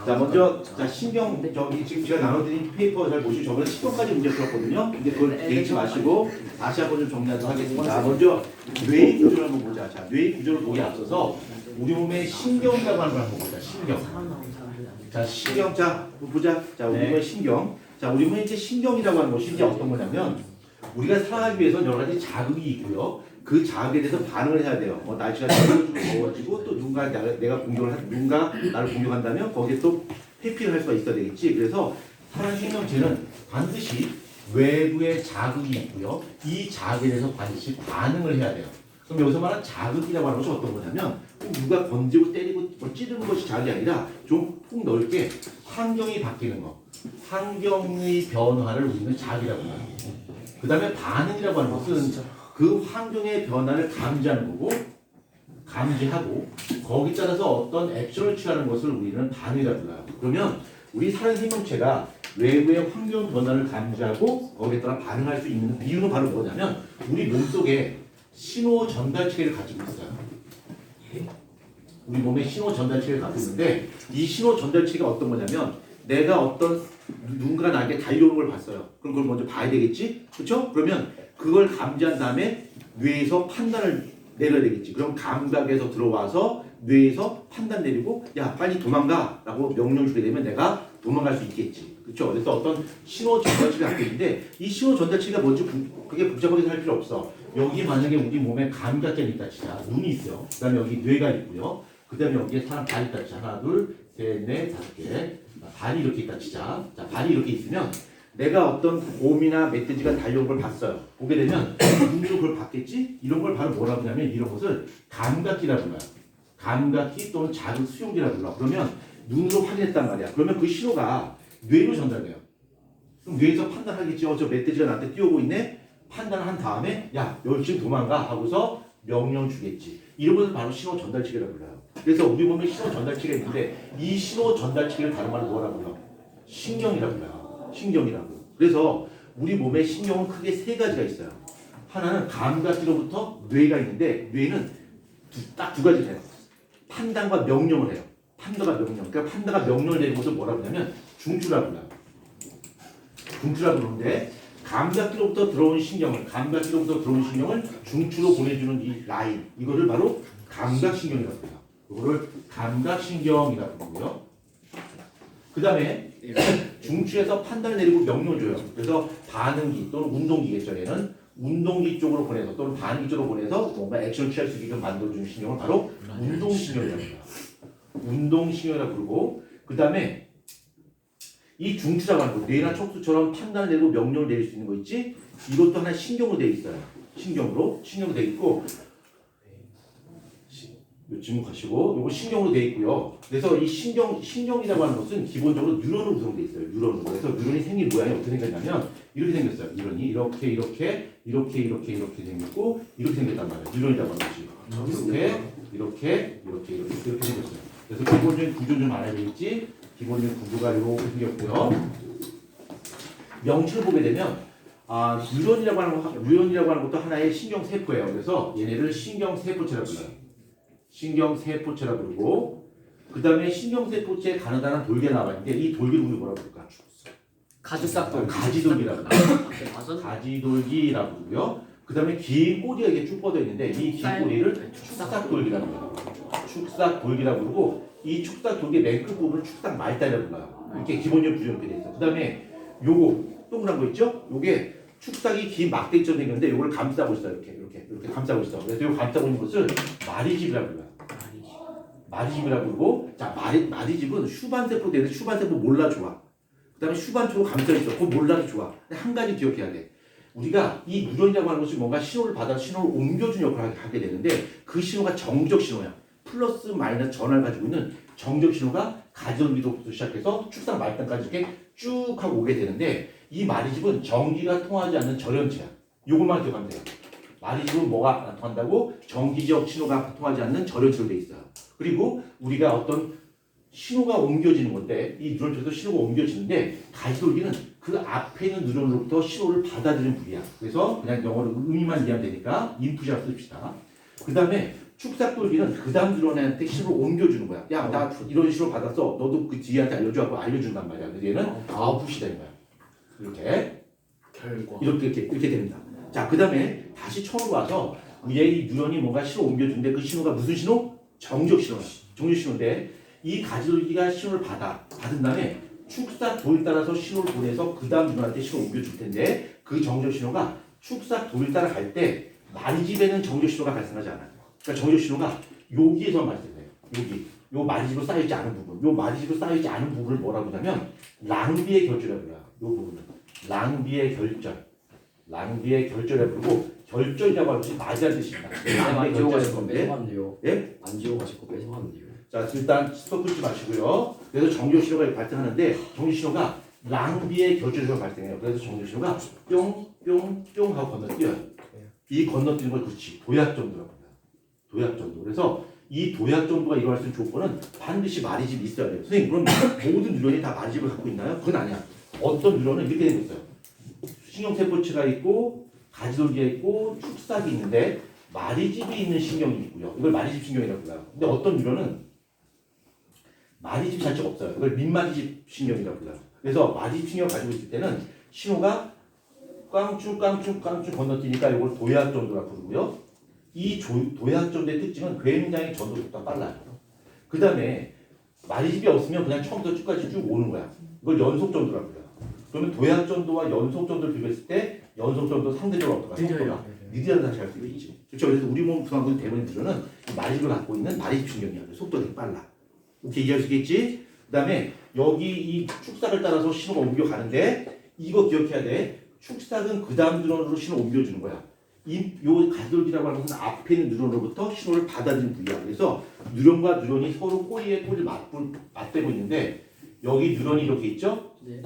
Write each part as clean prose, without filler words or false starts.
자, 먼저 자 신경 저기 지금 제가 나눠드린 페이퍼 잘 보시고 저번에 신경까지 문제 풀었거든요. 근데 그걸 개의치 마시고 다시 한번 좀 정리하도록 하겠습니다. 먼저 뇌의 구조를 한번 보자. 자, 뇌의 구조를 보기에 앞서서 우리 몸에 신경이라고 하는 걸 한번 보자. 신경. 자, 신경. 자, 보자. 자, 우리 몸의 신경. 자, 우리 몸에 이제 신경이라고 하는 것이 이제 어떤 거냐면 우리가 살아가기 위해서 여러 가지 자극이 있고요. 그 자극에 대해서 반응을 해야 돼요. 날씨가 더워지고 또 누군가 누군가 나를 공격한다면 거기에 또 회피를 할 수가 있어야 되겠지. 그래서 사람 생명체는 반드시 외부의 자극이 있고요. 이 자극에 대해서 반드시 반응을 해야 돼요. 그럼 여기서 말하는 자극이라고 하는 것이 어떤 거냐면 꼭 누가 건지고 때리고 찌르는 것이 자극이 아니라 좀 폭 넓게 환경이 바뀌는 거. 환경의 변화를 우리는 자극이라고 해요. 그 다음에 반응이라고 하는 것은 그 환경의 변화를 감지하는 거고 감지하고 거기에 따라서 어떤 액션을 취하는 것을 우리는 반응이라고 불러요. 그러면 우리 살아있는 생명체가 외부의 환경 변화를 감지하고 거기에 따라 반응할 수 있는 이유는 바로 뭐냐면 우리 몸속에 신호 전달 체계를 가지고 있어요. 우리 몸에 신호 전달 체계를 갖고 있는데 이 신호 전달 체계가 어떤 거냐면 내가 어떤 누군가 나에게 달려오는 걸 봤어요. 그럼 그걸 먼저 봐야 되겠지? 그렇죠? 그러면 그걸 감지한 다음에 뇌에서 판단을 내려야 되겠지. 그럼 감각에서 들어와서 뇌에서 판단 내리고 야 빨리 도망가 라고 명령을 주게 되면 내가 도망갈 수 있겠지. 그렇죠? 그래서 어떤 신호 전달체가 갖고 있는데 이 신호 전달체가 뭔지 그게 복잡하게 할 필요 없어. 여기 만약에 우리 몸에 감각견이 있다 치자. 눈이 있어요. 그 다음에 여기 뇌가 있고요. 그 다음에 여기에 사람 발이 있다 치자. 하나 둘 셋 넷 다섯 개. 발이 이렇게 있다 치자. 자, 발이 이렇게 있으면 내가 어떤 곰이나 멧돼지가 달려온 걸 봤어요. 보게 되면 눈으로 그걸 봤겠지? 이런 걸 바로 뭐라고 하냐면 이런 것을 감각기라고 불러요. 감각기 또는 자극 수용기라고 불러. 그러면 눈으로 확인했단 말이야. 그러면 그 신호가 뇌로 전달돼요. 그럼 뇌에서 판단하겠죠. 저 멧돼지가 나한테 뛰어오고 있네? 판단을 한 다음에 야, 너 지금 도망가 하고서 명령 주겠지. 이런 것을 바로 신호 전달체계라고 불러요. 그래서 우리 몸에 신호 전달체계가 있는데 이 신호 전달체계를 다른 말로 뭐라고 불러? 신경이라고 불러요. 신경이라고. 그래서 우리 몸에 신경은 크게 세 가지가 있어요. 하나는 감각기로부터 뇌가 있는데 뇌는 딱 두 가지를 해요. 판단과 명령을 해요. 판단과 명령. 그러니까 판단과 명령을 내는 것을 뭐라고 하냐면 중추라고 불러요. 중추라고 부르는데 감각기로부터 들어온 신경을 중추로 보내주는 이 라인 이거를 바로 감각신경이라고 해요. 이거를 감각신경이라고 부르고요. 그 다음에 중추에서 판단을 내리고 명령을 줘요. 그래서 반응기 또는 운동기겠죠. 얘는 운동기 쪽으로 보내서 또는 반응기 쪽으로 보내서 뭔가 액션을 취할 수 있게끔 만들어주는 신경을 바로 운동신경이라고 해요. 운동신경이라고 부르고 그 다음에 이 중추라고 하는 거 뇌나 척수처럼 판단을 내리고 명령을 내릴 수 있는 거 있지? 이것도 하나 신경으로 되어 있어요. 신경으로 되어 있고 지목하시고 이거 신경으로 되어 있고요. 그래서 이 신경이라고 하는 것은 기본적으로 뉴런으로 구성되어 있어요. 뉴런으로. 그래서 뉴런이 생긴 모양이 어떻게 생겼냐면 이렇게 생겼어요. 뉴런이 이렇게 생겼고 이렇게 생겼단 말이에요. 뉴런이라고 하는 것이 이렇게 생겼어요. 그래서 기본적인 구조 좀 알아야 되겠지? 기본적인 구조가 이렇게 생겼고요. 명칭을 보게 되면 뉴런이라고 하는 것도 하나의 신경세포예요. 그래서 얘네를 신경세포체라고 불러요. 신경세포체라고 부르고 그 다음에 신경세포체에 가느다란 돌기가 나와 있는데 이 돌기를 우리 뭐라고 부를까? 가지돌기라고 불러요. 가지돌기라고 부르고요. 그 다음에 긴 꼬리가 이렇게 쭉 뻗어 있는데 이 긴 꼬리를 축삭돌기라고 불러요. 축삭돌기라고 부르고 이 축삭돌기 맨 끝부분을 축삭말단이라고 불러요. 이렇게 기본적인 구조가 이렇게 돼 있어. 그 다음에 요거 동그란 거 있죠? 요게 축삭이 긴 막대기처럼 생겼는데 요걸 감싸고 있어요. 이렇게 감싸고 있어. 그래서 요 감싸고 있는 것을 마리집이라고 불러요. 마리집이라고 부르고 자 마리집은 슈반세포 되는데 슈반세포 몰라 좋아. 그 다음에 슈반초로 감싸 있어. 그거 몰라도 좋아. 근데 한 가지 기억해야 돼. 우리가 이 뉴런이라고 하는 것이 뭔가 신호를 받아 신호를 옮겨주는 역할을 하게 되는데 그 신호가 정적 신호야. 플러스 마이너스 전환을 가지고 있는 정적 신호가 가지돌기로부터 시작해서 축삭 말단까지 이렇게 쭉 하고 오게 되는데 이 마리집은 전기가 통하지 않는 절연체야. 이것만 기억하면 돼요. 마리집은 뭐가 통한다고? 전기적 신호가 통하지 않는 절연체로 돼 있어요. 그리고 우리가 어떤 신호가 옮겨지는 건데 이 뉴런 쪽에서 신호가 옮겨지는데 가지돌기는 그 앞에 있는 뉴런으로부터 신호를 받아들이는 부위야. 그래서 그냥 영어로 의미만 이해하면 되니까 인풋이라고 씁시다. 그 다음에 축삭 돌기는 그 다음 뉴런한테 신호를 옮겨주는 거야. 야, 나 이런 신호 받았어. 너도 그 뒤한테 알려줘하고 알려준단 말이야. 그래서 얘는 아웃풋이 되는 거야. 이렇게. 결과. 이렇게 됩니다. 자, 그 다음에 다시 처음으로 와서 얘 뉴런이 뭔가 신호 옮겨주는데 그 신호가 무슨 신호? 정적 신호야. 정적 신호인데 이 가지돌기가 신호를 받은 다음에 축삭 돌 따라서 신호를 보내서 그 다음 뉴런한테 신호를 옮겨줄 텐데 그 정적 신호가 축삭 돌 따라 갈 때 마리집에는 정적 신호가 발생하지 않아요. 그러니까 정적 신호가 여기에서 발생해요. 여기. 요 마리집으로 쌓여있지 않은 부분. 요 마리집으로 쌓여있지 않은 부분을 뭐라고 하냐면 랑비의 결절이라고 해요. 요 부분은. 랑비의 결절. 랑비의 결절에 부르고 결절이라고 하는 것이 맞이한 뜻입니다. 안 지워 가실 거 건데. 뺏어갔는데요. 예? 안 지워 가실 거 뺏어갔는데요. 자, 일단 스톱 끊지 마시고요. 그래서 정적 신호가 발생하는데 정적 신호가 랑비의 결절에서 발생해요. 그래서 정적 신호가 뿅뿅뿅 하고 건너뛰어요. 이 건너뛰는 걸 그렇지 도약 정도라고 합니다. 도약 정도. 그래서 이 도약 정도가 일어날 수 있는 조건은 반드시 마리집이 있어야 돼요. 선생님 그럼 모든 뉴런이 다 마리집을 갖고 있나요? 그건 아니야. 어떤 뉴런은 이렇게 되어 있어요. 신경세포체가 있고 가지돌기가 있고 축삭이 있는데 마리집이 있는 신경이 있고요. 이걸 마리집 신경이라고 해요. 근데 어떤 뉴런은 마리집 자체가 없어요. 이걸 민마리집 신경이라고 해요. 그래서 마리집 신경을 가지고 있을 때는 신호가 깡충 건너뛰니까 이걸 도약 정도라고 부르고요. 이 도약 정도의 특징은 굉장히 전도 속도가 빨라요. 그 다음에 마리집이 없으면 그냥 처음부터 끝까지 쭉 오는 거야. 이걸 연속 전도라고 해요. 그러면 도약 전도와 연속 전도를 비교했을 때 연속 전도 상대적으로 어떨까? 속도가 느리다는 사실 알 수 있지. 그렇죠. 그래서 우리 몸 구성하고 대부분 들어는 마리집을 갖고 있는 마리집 신경이야. 속도가 되게 빨라. 이렇게 이해할 수 있겠지? 그 다음에 여기 이 축삭을 따라서 신호가 옮겨가는데 이거 기억해야 돼. 축삭은 그 다음 뉴런으로 신호를 옮겨주는 거야. 요 가지돌기라고 하는 것은 앞에 있는 뉴런으로부터 신호를 받아들이는 부위야. 그래서 뉴런과 뉴런이 서로 꼬리에 꼬리를 맞대고 있는데 여기 뉴런이 이렇게 있죠? 네.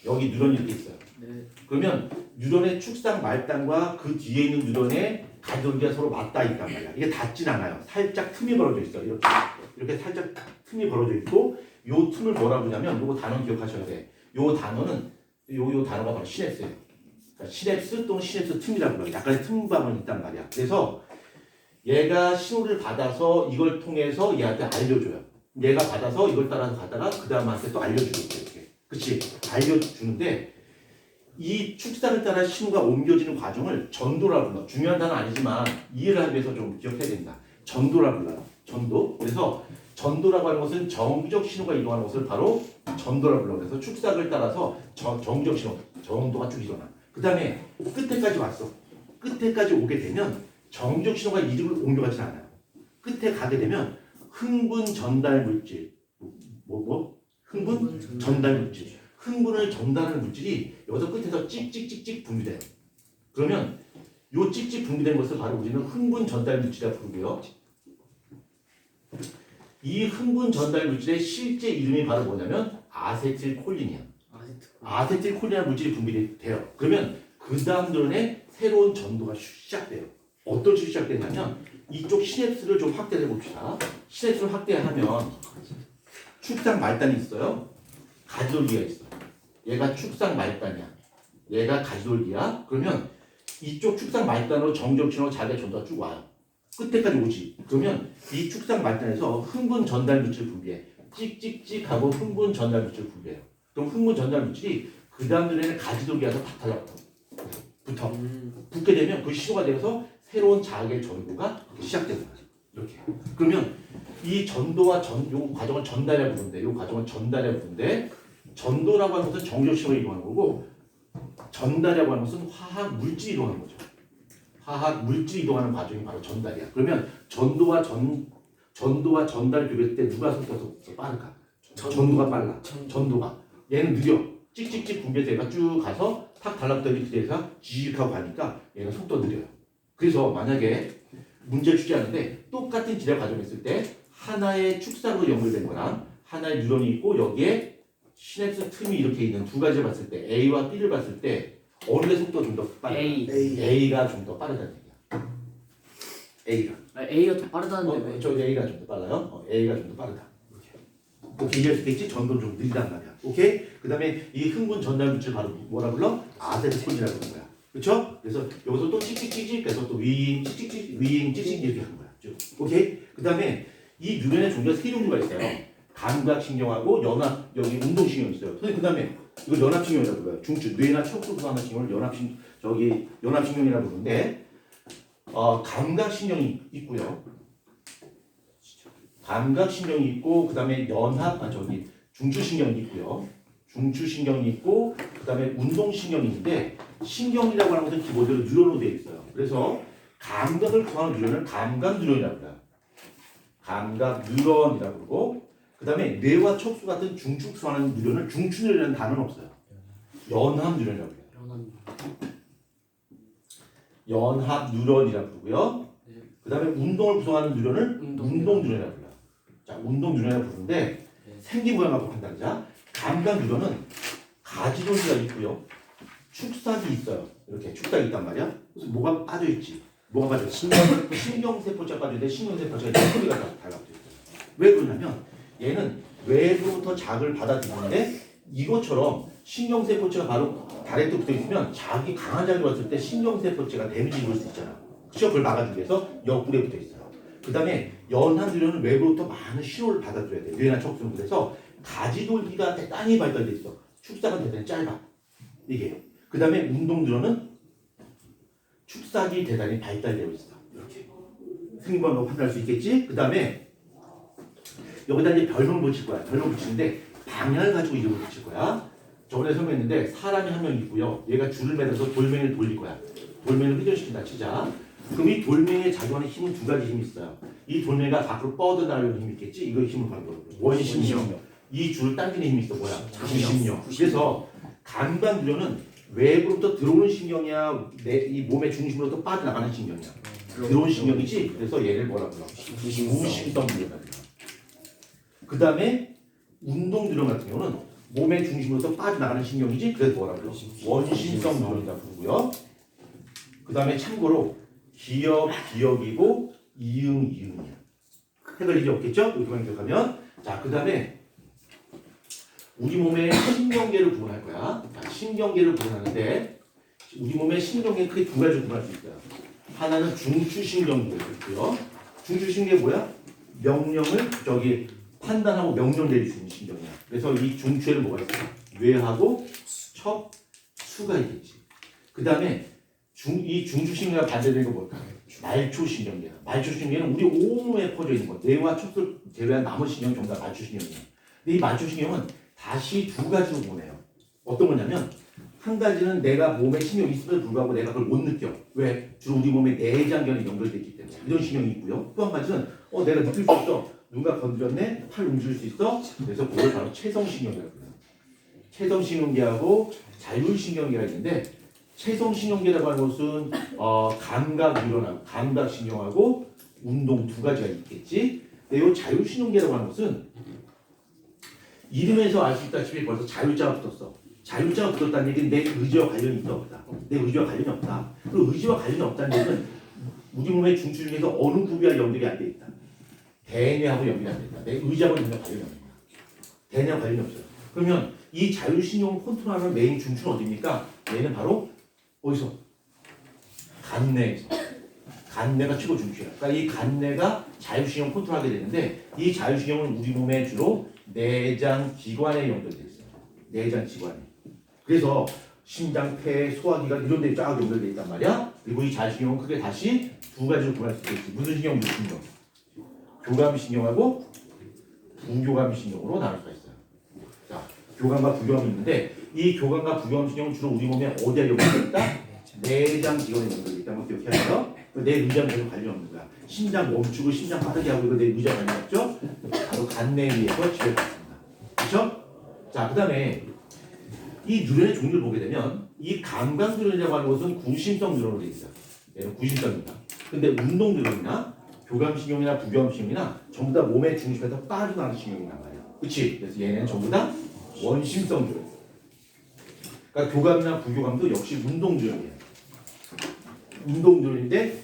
여기 뉴런이 이렇게 있어요. 네. 그러면 뉴런의 축삭 말단과 그 뒤에 있는 뉴런의 가지돌기가 서로 맞닿아 있단 말이야. 이게 닿진 않아요. 살짝 틈이 벌어져 있어요. 이렇게 살짝 틈이 벌어져 있고 요 틈을 뭐라고 하냐면 요거 단어 기억하셔야 돼. 요 단어는 요 단어가 바로 시냅스예요. 그러니까 시냅스 또는 시냅스 틈이라고 불러요. 약간의 틈감은 있단 말이야. 그래서 얘가 신호를 받아서 이걸 통해서 얘한테 알려줘요. 얘가 받아서 이걸 따라서 가다가 그 다음한테 또 알려주겠죠. 이렇게. 그치? 알려주는데 이 축삭을 따라 신호가 옮겨지는 과정을 전도라고 불러. 중요한 단어 아니지만 이해를 하기 위해서 좀 기억해야 된다. 전도라고 불러요. 전도. 그래서 전도라고 하는 것은 정적 신호가 이동하는 것을 바로 전도라고 불러. 그래서 축삭을 따라서 정적 신호, 정도가 쭉 일어나. 그 다음에 끝에까지 왔어. 끝에까지 오게 되면 정적 신호가 이쪽으로 옮겨가지 않아요. 끝에 가게 되면 흥분 전달 물질, 흥분 전달 물질. 흥분을 전달하는 물질이 여기서 끝에서 찍찍찍찍 분비돼요. 그러면 요 찍찍 분비된 것을 바로 우리는 흥분 전달 물질이라고 부르고요. 이 흥분 전달 물질의 실제 이름이 바로 뭐냐면 아세틸콜린이야. 아세틸콜린이라는 물질이 분비돼요. 그러면 그 다음 뉴런에 새로운 전도가 시작돼요. 어떤 식으로 시작되냐면 이쪽 시냅스를 좀 확대해 봅시다. 시냅스를 확대하면 축삭 말단이 있어요. 가지돌기가 있어. 얘가 축삭 말단이야. 얘가 가지돌기야. 그러면 이쪽 축삭 말단으로 정적 신호 자기의 전도가 쭉 와요. 끝에까지 오지. 그러면 이 축삭 말단에서 흥분 전달 물질 분비해. 찍찍찍 하고 흥분 전달 물질 분비해요. 그럼 흥분 전달 물질이 그 다음 뉴런에 가지돌기에서 다 달라붙어. 붙게 되면 그 신호가 되어서 새로운 자극의 전도가 시작되는 거죠. 이렇게. 그러면 이 전도와 요 과정을 전달이라고 부르는데, 요 과정을 전달이라고 부르는데, 전도라고 하는 것은 정적 신호가 이동하는 거고, 전달이라고 하는 것은 화학 물질이 이동하는 거죠. 화학 물질이 이동하는 과정이 바로 전달이야. 그러면 전도와 전달 비교했을 때 누가 속도가 더 빠를까? 전도가 빨라. 전도가. 얘는 느려. 찍찍찍 분비해서 얘가 쭉 가서 탁 달라붙더니 그래서 지직하고 가니까 얘는 속도가 느려요. 그래서 만약에 문제를 출제하는데 똑같은 지뢰 과정을 했을 때 하나의 축삭으로 연결된 거랑 하나의 뉴런이 있고 여기에 시냅스 틈이 이렇게 있는 두 가지를 봤을 때 A와 B를 봤을 때 어느 게 속도가 좀 더 빠르다? A가 좀 더 빠르다는 얘기야. A가 더 빠르다는데 왜? 저 A가 좀 더 빨라요. A가 좀 더 빠르다. 오케이, 이해할 수 있겠지? 전도는 좀 느리단 말이야. 오케이? 그 다음에 이 흥분 전달 물질 바로 뭐라 불러? 아세틸콜린이라고 부르는 거야. 그렇죠? 그래서 여기서 또 찍찍찍찍 해서 또 윙, 찍찍찍, 윙, 찍찍 이렇게 하는 거야. 쭉. 오케이? 그 다음에 이 뉴런의 종류가 세 종류가 있어요. 감각신경하고 연합, 여기 운동신경이 있어요. 선생님, 그 다음에 이거 연합신경이라고 불러요. 중추, 뇌나 척수 구성하는 신경을 연합신경이라고 부르는데, 감각신경이 있고요. 감각신경이 있고, 그 다음에 중추신경이 있고요. 중추신경이 있고, 그 다음에 운동신경이 있는데, 신경이라고 하는 것은 기본적으로 뉴런으로 되어 있어요. 그래서 감각을 구성하는 뉴런을 감각뉴런이라고 해요. 감각뉴런이라고 그러고, 그 다음에 뇌와 척수 같은 중추 구성하는 뉴런을 중추뉴런이라는 단어는 없어요. 연합뉴런이라고 해요. 연합뉴런이라고 부르고요. 그 다음에 운동을 구성하는 뉴런을 운동뉴런이라고 불러요. 자, 운동뉴런이라고 부르는데 생긴 모양하고 한다자 감각뉴런은 가지돌기가 있고요. 축삭이 있어요. 이렇게 축삭이 있단 말이야. 그래서 뭐가 빠져있지? 뭐가 빠져있지? 신경세포체가 빠져있는데 신경세포체가 소리가 달라붙어 있어요. 왜 그러냐면 얘는 외부부터 자극을 받아들이는데 이것처럼 신경세포체가 바로 다리에 붙어 있으면 자기 강한 자극을 받을 때 신경세포체가 데미지 입을 수 있잖아. 그쵸? 그걸 막아주기 위해서 옆구리에 붙어 있어요. 그 다음에 연합뉴런은 외부부터 많은 신호를 받아들여야 돼. 뇌나 척수는 그래서 가지돌기가 대단히 발달돼 있어. 축삭은 대단히 짧아. 이게. 그 다음에 운동뉴런은 축삭이 대단히 발달되어 있어. 이렇게. 승인번호 판단할 수 있겠지? 그 다음에 여기다 이제 별명 붙일 거야. 별명 붙이는데 방향을 가지고 이름을 붙일 거야. 저번에 설명했는데 사람이 한 명 있고요. 얘가 줄을 매달아서 돌멩이를 돌릴 거야. 돌멩이를 회전시킨다 치자. 그럼 이 돌멩이에 작용하는 힘은 두 가지 힘이 있어요. 이 돌멩이가 밖으로 뻗어나가려는 힘이 있겠지? 이거 힘을 받는 거예요. 원심력. 이 줄을 당기는 힘이 있어. 뭐야? 구심력. 그래서 감각뉴런은 외부로부터 들어오는 신경이야? 이 몸의 중심으로부터 빠져나가는 신경이야? 들어오는 신경이지? 그래서 얘를 뭐라 불러? 구심성 뉴런이라고 불러. 그 다음에 운동뉴런 같은 경우는 몸의 중심으로부터 빠져나가는 신경이지? 그래서 뭐라 불러? 원심성 뉴런이라고 부르고요. 그 다음에 참고로 기억이고 이응이야. 헷갈리지 없겠죠? 이렇게만 기억하면. 자, 그 다음에 우리 몸의 신경계를 구분할 거야. 자, 신경계를 구분하는데 우리 몸의 신경계는 크게 두 가지로 구분할 수 있어요. 하나는 중추신경계가 있고요. 중추신경계 뭐야? 명령을 판단하고 명령 내릴 수 있는 신경이야. 그래서 이 중추에는 뭐가 있어요? 뇌하고 척수가 있겠지. 그 다음에 이 중추신경과 반대되는 거 뭘까? 말초신경계야. 말초신경은 우리 온몸에 퍼져 있는 거. 뇌와 척수를 제외한 나머지 신경은 전부 다 말초신경이야. 근데 이 말초신경은 다시 두 가지로 보내요. 어떤 거냐면 한 가지는 내가 몸에 신경이 있음에도 불구하고 내가 그걸 못 느껴. 왜? 주로 우리 몸의 내장견이 연결되어 있기 때문에 이런 신경이 있고요. 또 한 가지는 내가 느낄 수 있어. 누가 건드렸네? 팔 움직일 수 있어? 그래서 그걸 바로 체성신경이라고 해요. 체성신경계하고 자율신경계가 있는데 체성신경계라고 하는 것은 감각뉴런하고 감각신경하고 운동 두 가지가 있겠지. 근데 이 자율신경계라고 하는 것은 이름에서 알 수 있다시피 벌써 자율자가 붙었어. 자율자가 붙었다는 얘기는 내 의지와 관련이 있다 없다. 내 의지와 관련이 없다. 그리고 의지와 관련이 없다는 얘기는 우리 몸의 중추 중에서 어느 부위와 연결이 안 돼 있다. 대뇌하고 연결이 안 된다. 내 의지하고 전혀 관련이 없는 거야. 대뇌와 관련이 없어요. 그러면 이 자율신경을 컨트롤하는 메인 중추는 어디입니까? 얘는 바로 어디서? 간내에서. 간내가 최고 중추야. 그러니까 이 간내가 자율신경을 컨트롤하게 되는데 이 자율신경은 우리 몸에 주로 내장 기관에 연결되어 있어요. 내장 기관에. 그래서 심장, 폐, 소화기관 이런 데 쫙 연결되어 있단 말이야. 그리고 이 자율신경은 크게 다시 두 가지로 구분할 수 있겠지. 무슨 신경, 무슨 신경? 교감신경하고 부교감신경으로 나눌 수가 있어요. 자, 교감과 부교감이 있는데 이 교감과 부교감신경은 주로 우리 몸에 어디에 연결되어 있다? 내장 기관에 연결되어 있다는 걸 기억해야 돼요. 내 의지랑 전혀 관련이 없는 거야. 심장 멈추고 심장 빠르게 하고 이거 내 의지와 관련이 없죠? 바로 간내에 의해서 지배받습니다. 그렇죠? 자, 그 다음에 이 뉴런의 종류를 보게 되면 이 감각뉴런이라고 하는 것은 구심성 뉴런으로 되어 있어요. 얘는 구심성입니다. 근데 운동 뉴런이나 교감신경이나 부교감신경이나 전부 다 몸의 중심에서 빠져나가는 신경이란 말이야. 그치? 그래서 얘는 전부 다 원심성 뉴런. 그러니까 교감이나 부교감도 역시 운동 뉴런이에요. 운동 뉴런인데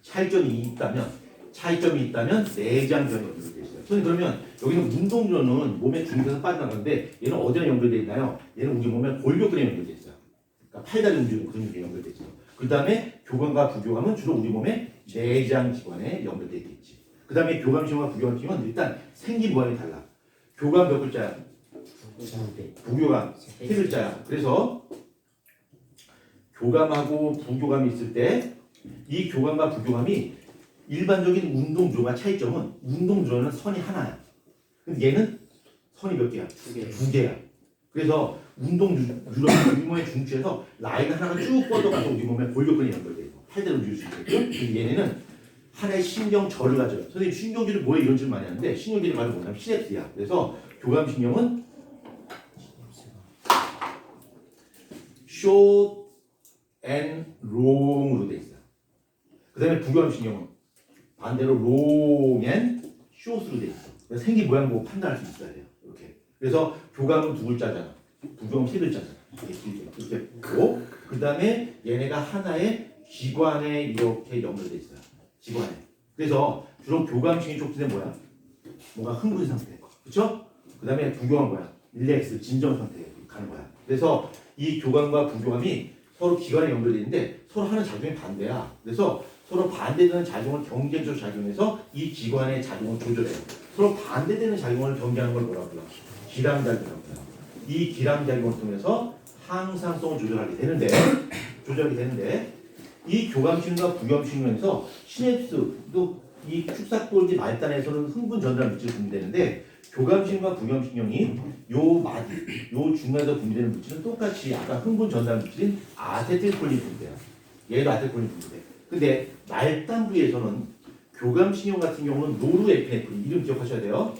차이점이 있다면 내장견이 연결되어 있어요. 선생님, 그러면 여기는 운동 뉴런은 몸의 중심에서 빠져나가는데 얘는 어디랑 연결되어 있나요? 얘는 우리 몸의 골격근에 연결되어 있어요. 그러니까 팔다리 움직이는 근육에 연결돼 있죠. 그 다음에 교감과 부교감은 주로 우리 몸의 내장 기관에 연결돼 있겠지. 그 다음에 교감신경과 부교감신경은 일단 생긴 모양이 달라. 교감 몇 글자야? 부교감 세 글자야. 그래서 교감하고 부교감이 있을 때 이 교감과 부교감이 일반적인 운동 구조와 차이점은 운동 구조는 선이 하나야. 근데 얘는 선이 몇 개야? 두 개야. 그래서 운동 우리 몸의 중추에서 라인이 하나가 쭉 뻗어가서 우리 몸에 골격근이 연결돼 있고 팔대로 움직일 수 있게끔. 근데 얘네는 하나의 신경절을 가져요. 선생님 신경질이 뭐에 이런 질 많이 하는데 신경질이 바로 뭐냐면 시냅스야. 그래서 교감신경은 short and long으로 돼 있어요. 그 다음에 부교감신경은 반대로 long and short로 돼 있어. 그래서 생긴 모양 보고 판단할 수 있어야 돼요. 이렇게. 그래서 교감은 두 글자잖아. 부교감은 세 글자잖아. 이렇게 있고, 그 다음에 얘네가 하나의 기관에 이렇게 연결돼 있어요. 기관에. 그래서 주로 교감신경이 촉진된 뭐야? 뭔가 흥분 상태. 그렇죠? 그 다음에 부교감은 뭐야? 릴렉스, 진정 상태에 가는 거야. 그래서 이 교감과 부교감이 서로 기관에 연결돼 있는데 서로 하는 작용이 반대야. 그래서 서로 반대되는 작용을 경쟁적으로 작용해서 이 기관의 작용을 조절해요. 서로 반대되는 작용을 경계하는 걸 뭐라고 해요? 기량작용이라고 해요. 이 기량작용을 통해서 항상성을 조절하게 되는데 이 교감신경과 부교감신경에서 시냅스도 이 축사골기 말단에서는 흥분 전달 물질이 분비되는데 교감신경과 부교감신경이 요 마디, 요 중간에서 분비되는 물질은 똑같이 아까 흥분 전달 물질인 아세틸콜린 분비돼요. 얘도 아세틸콜린 분비돼. 근데 말단 부위에서는 교감신경 같은 경우는 노르에피네프린 이름 기억하셔야 돼요.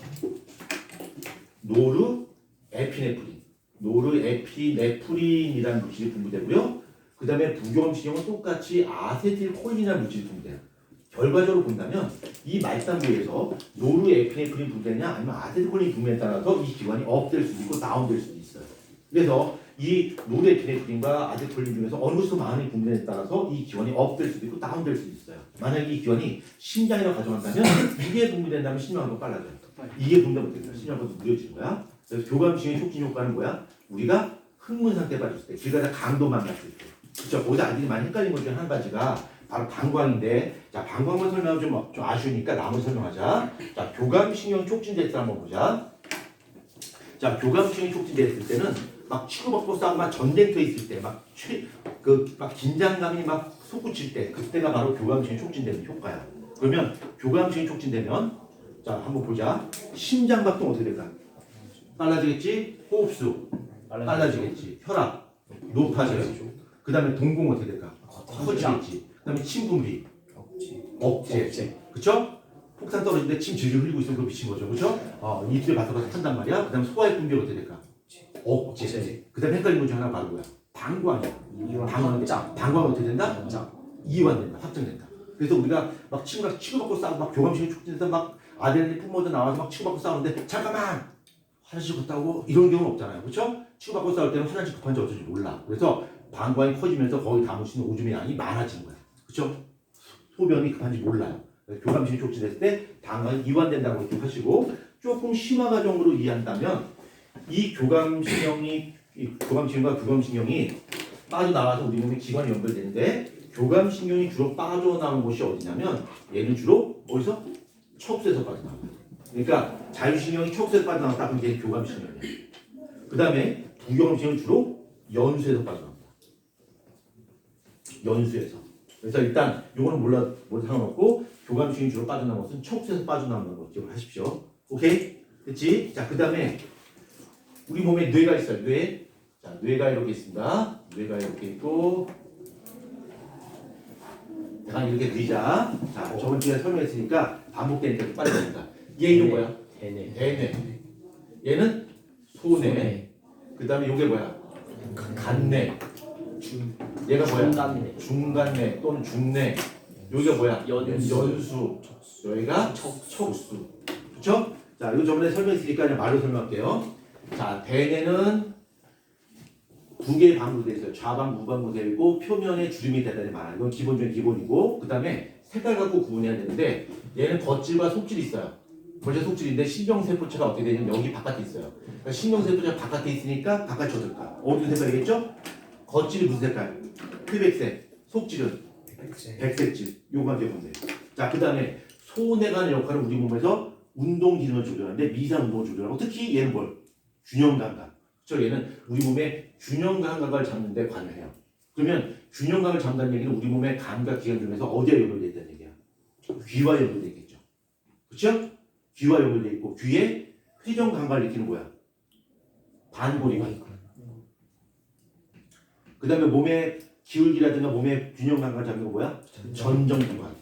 노르에피네프린이라는 물질이 분비되고요. 그 다음에 부교감신경은 똑같이 아세틸콜린이라는 물질이 분비돼요. 결과적으로 본다면 이 말단 부위에서 노르에피네프린 분비되냐 아니면 아세틸콜린 분비에 따라서 이 기관이 업될 수도 있고 다운될 수도 있어요. 그래서 이 노르에피네프린과 아세틸콜린 중에서 어느 것이 더 많이 분비되냐에 따라서 이 기관이 업될 수도 있고 다운될 수도 있어요. 만약에 이 기관이 심장이라고 가정한다면 이게 분비된다면 심장보다 빨라져요. 이게 분비되면 어떻게 돼요? 심장보다 느려지는 거야. 그래서 교감신경의 촉진 효과는 뭐야? 우리가 흥분 상태에 빠졌을 때, 길 가다 강도만 났을 때. 그렇죠? 거기서 아이들이 많이 헷갈린 것 중에 한 가지가 바로 방광인데, 자 방광만 설명하면 좀 아쉬우니까 나머지 설명하자. 자 교감신경 촉진됐을 때 한번 보자. 자 교감신경이 촉진됐을 때는 막 치고받고 싸우고 막 전쟁터에 있을 때, 막 긴장감이 막 솟구칠 때, 그때가 바로 교감신경이 촉진되는 효과야. 그러면 교감신경이 촉진되면, 자 한번 보자. 심장박동 어떻게 될까? 빨라지겠지. 호흡수 빨라지겠지. 혈압 높아져요. 그 다음에 동공 어떻게 될까? 커지겠지. 그 다음에 침 분비 억제. 그쵸? 폭탄 떨어지는데 침 질질 흘리고 있으면 그거 미친 거죠. 그쵸? 이틀에 가서 한단 말이야. 그 다음에 소화의 분비 어떻게 될까? 억제. 그 다음에 헷갈린 것 중 하나 바로 뭐야? 방광이야. 방광은 어떻게 된다? 이완된다. 확정된다. 그래서 우리가 막 치고받고 싸우고 막 교감신경이 촉진돼서 막 아드레날린 뿜어져 나와서 막 치고받고 싸우는데 잠깐만! 화장실 갔다 오고 이런 경우는 없잖아요. 그렇죠? 치고받고 싸울 때는 화장실 급한지 어쩐지 몰라. 그래서 방광이 커지면서 거기 담을 수 있는 오줌의 양이 많아지는 거야. 그렇죠? 소변이 급한지 몰라요. 교감신경이 촉진됐을 때 방광이 이완된다고 기억하시고, 조금 심화가 정도로 이해한다면 이 교감신경과 부교감신경이 빠져나와서 우리 몸에 기관이 연결되는데, 교감신경이 주로 빠져나오는 곳이 어디냐면 얘는 주로 어디서? 척수에서 빠져나와요. 그러니까 자율신경이 척수에서 빠져나왔다 그럼 이게 교감신경이에요. 그 다음에 부교감신경은 주로 연수에서 빠져나옵니다. 연수에서. 그래서 일단 요거는 몰라 상관없고, 교감신경이 주로 빠져나오는 것은 척수에서 빠져나오는 거 기억을 하십시오. 오케이? 됐지? 자, 그 다음에 우리 몸에 뇌가 있어요. 뇌. 자, 뇌가 이렇게 있습니다. 뇌가 이렇게 있고, 자, 이렇게 뇌자. 자, 저번 주에 설명했으니까 반복되니까 빨리 됩니다. 얘 이름 뭐야? 대뇌. 얘는 소뇌. 그 다음에 요게 뭐야? 간뇌. 얘가 뭐야? 중간뇌 또는 중뇌. 여기가 뭐야? 연수. 여기가 척수. 그쵸? 자, 이거 저번에 설명했으니까 그냥 말로 설명할게요. 자, 대뇌는 두 개의 방구로 되어 있어요. 좌방, 우방으로 되어 있고 표면에 주름이 대단히 많아요. 이건 기본 중에 기본이고, 그 다음에 색깔 갖고 구분해야 되는데, 얘는 겉질과 속질이 있어요. 겉질 속질인데 신경세포체가 어떻게 되냐면 여기 바깥에 있어요. 그러니까 신경세포체가 바깥에 있으니까 바깥이 어떨까? 어두운 색깔이겠죠? 겉질이 무슨 색깔? 회백색. 속질은 백색질. 요거만 기억하면 돼요. 자, 그 다음에 소뇌관의 역할은 우리 몸에서 운동 기능을 조절하는데 미상 운동을 조절하고 특히 얘는 뭘? 균형 감각. 그렇죠? 얘는 우리 몸의 균형 감각을 잡는 데 관여해요. 그러면 균형 감각을 잡는다는 얘기는 우리 몸의 감각 기관 중에서 어디에 연결되어 있다는 얘기야? 귀와 연결되어 있겠죠. 그렇죠? 귀와 연결되어 있고 귀에 회전 감각을 느끼는 거야. 반고리관. 그 다음에 몸의 기울기라든가 몸의 균형 감각을 잡는 거 뭐야? 전정기관.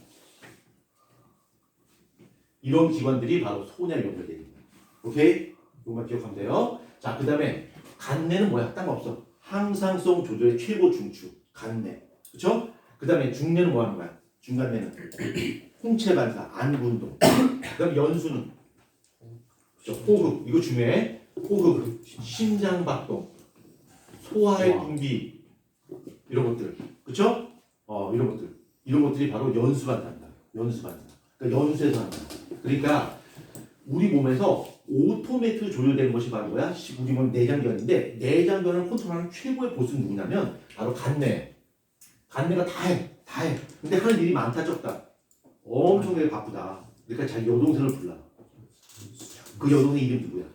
이런 기관들이 바로 소뇌에 연결되어 있는 거야. 오케이? 이것만 기억하면 돼요. 자, 그 다음에 간내는 뭐야? 딴 거 없어. 항상성 조절의 최고 중추. 간내. 그쵸? 그 다음에 중내는 뭐 하는 거야? 중간내는 홍채 반사, 안구 운동. 그 다음에 연수는 그쵸? 호흡. 이거 중요해. 호흡, 심장 박동, 소화의 분비 이런 것들. 그쵸? 이런 것들이 바로 연수반사입니다. 연수반사. 그러니까 연수에서 하는 거야. 그러니까 우리 몸에서 오토매틱 조절되는 것이 바로 뭐야? 우리 몸 내장기관인데 내장기관을 컨트롤하는 최고의 보스는 누구냐면 바로 간내. 간내가 다 해. 근데 하는 일이 많다 적다. 엄청나게 바쁘다. 그러니까 자기 여동생을 불러. 그 여동생 이름 누구야?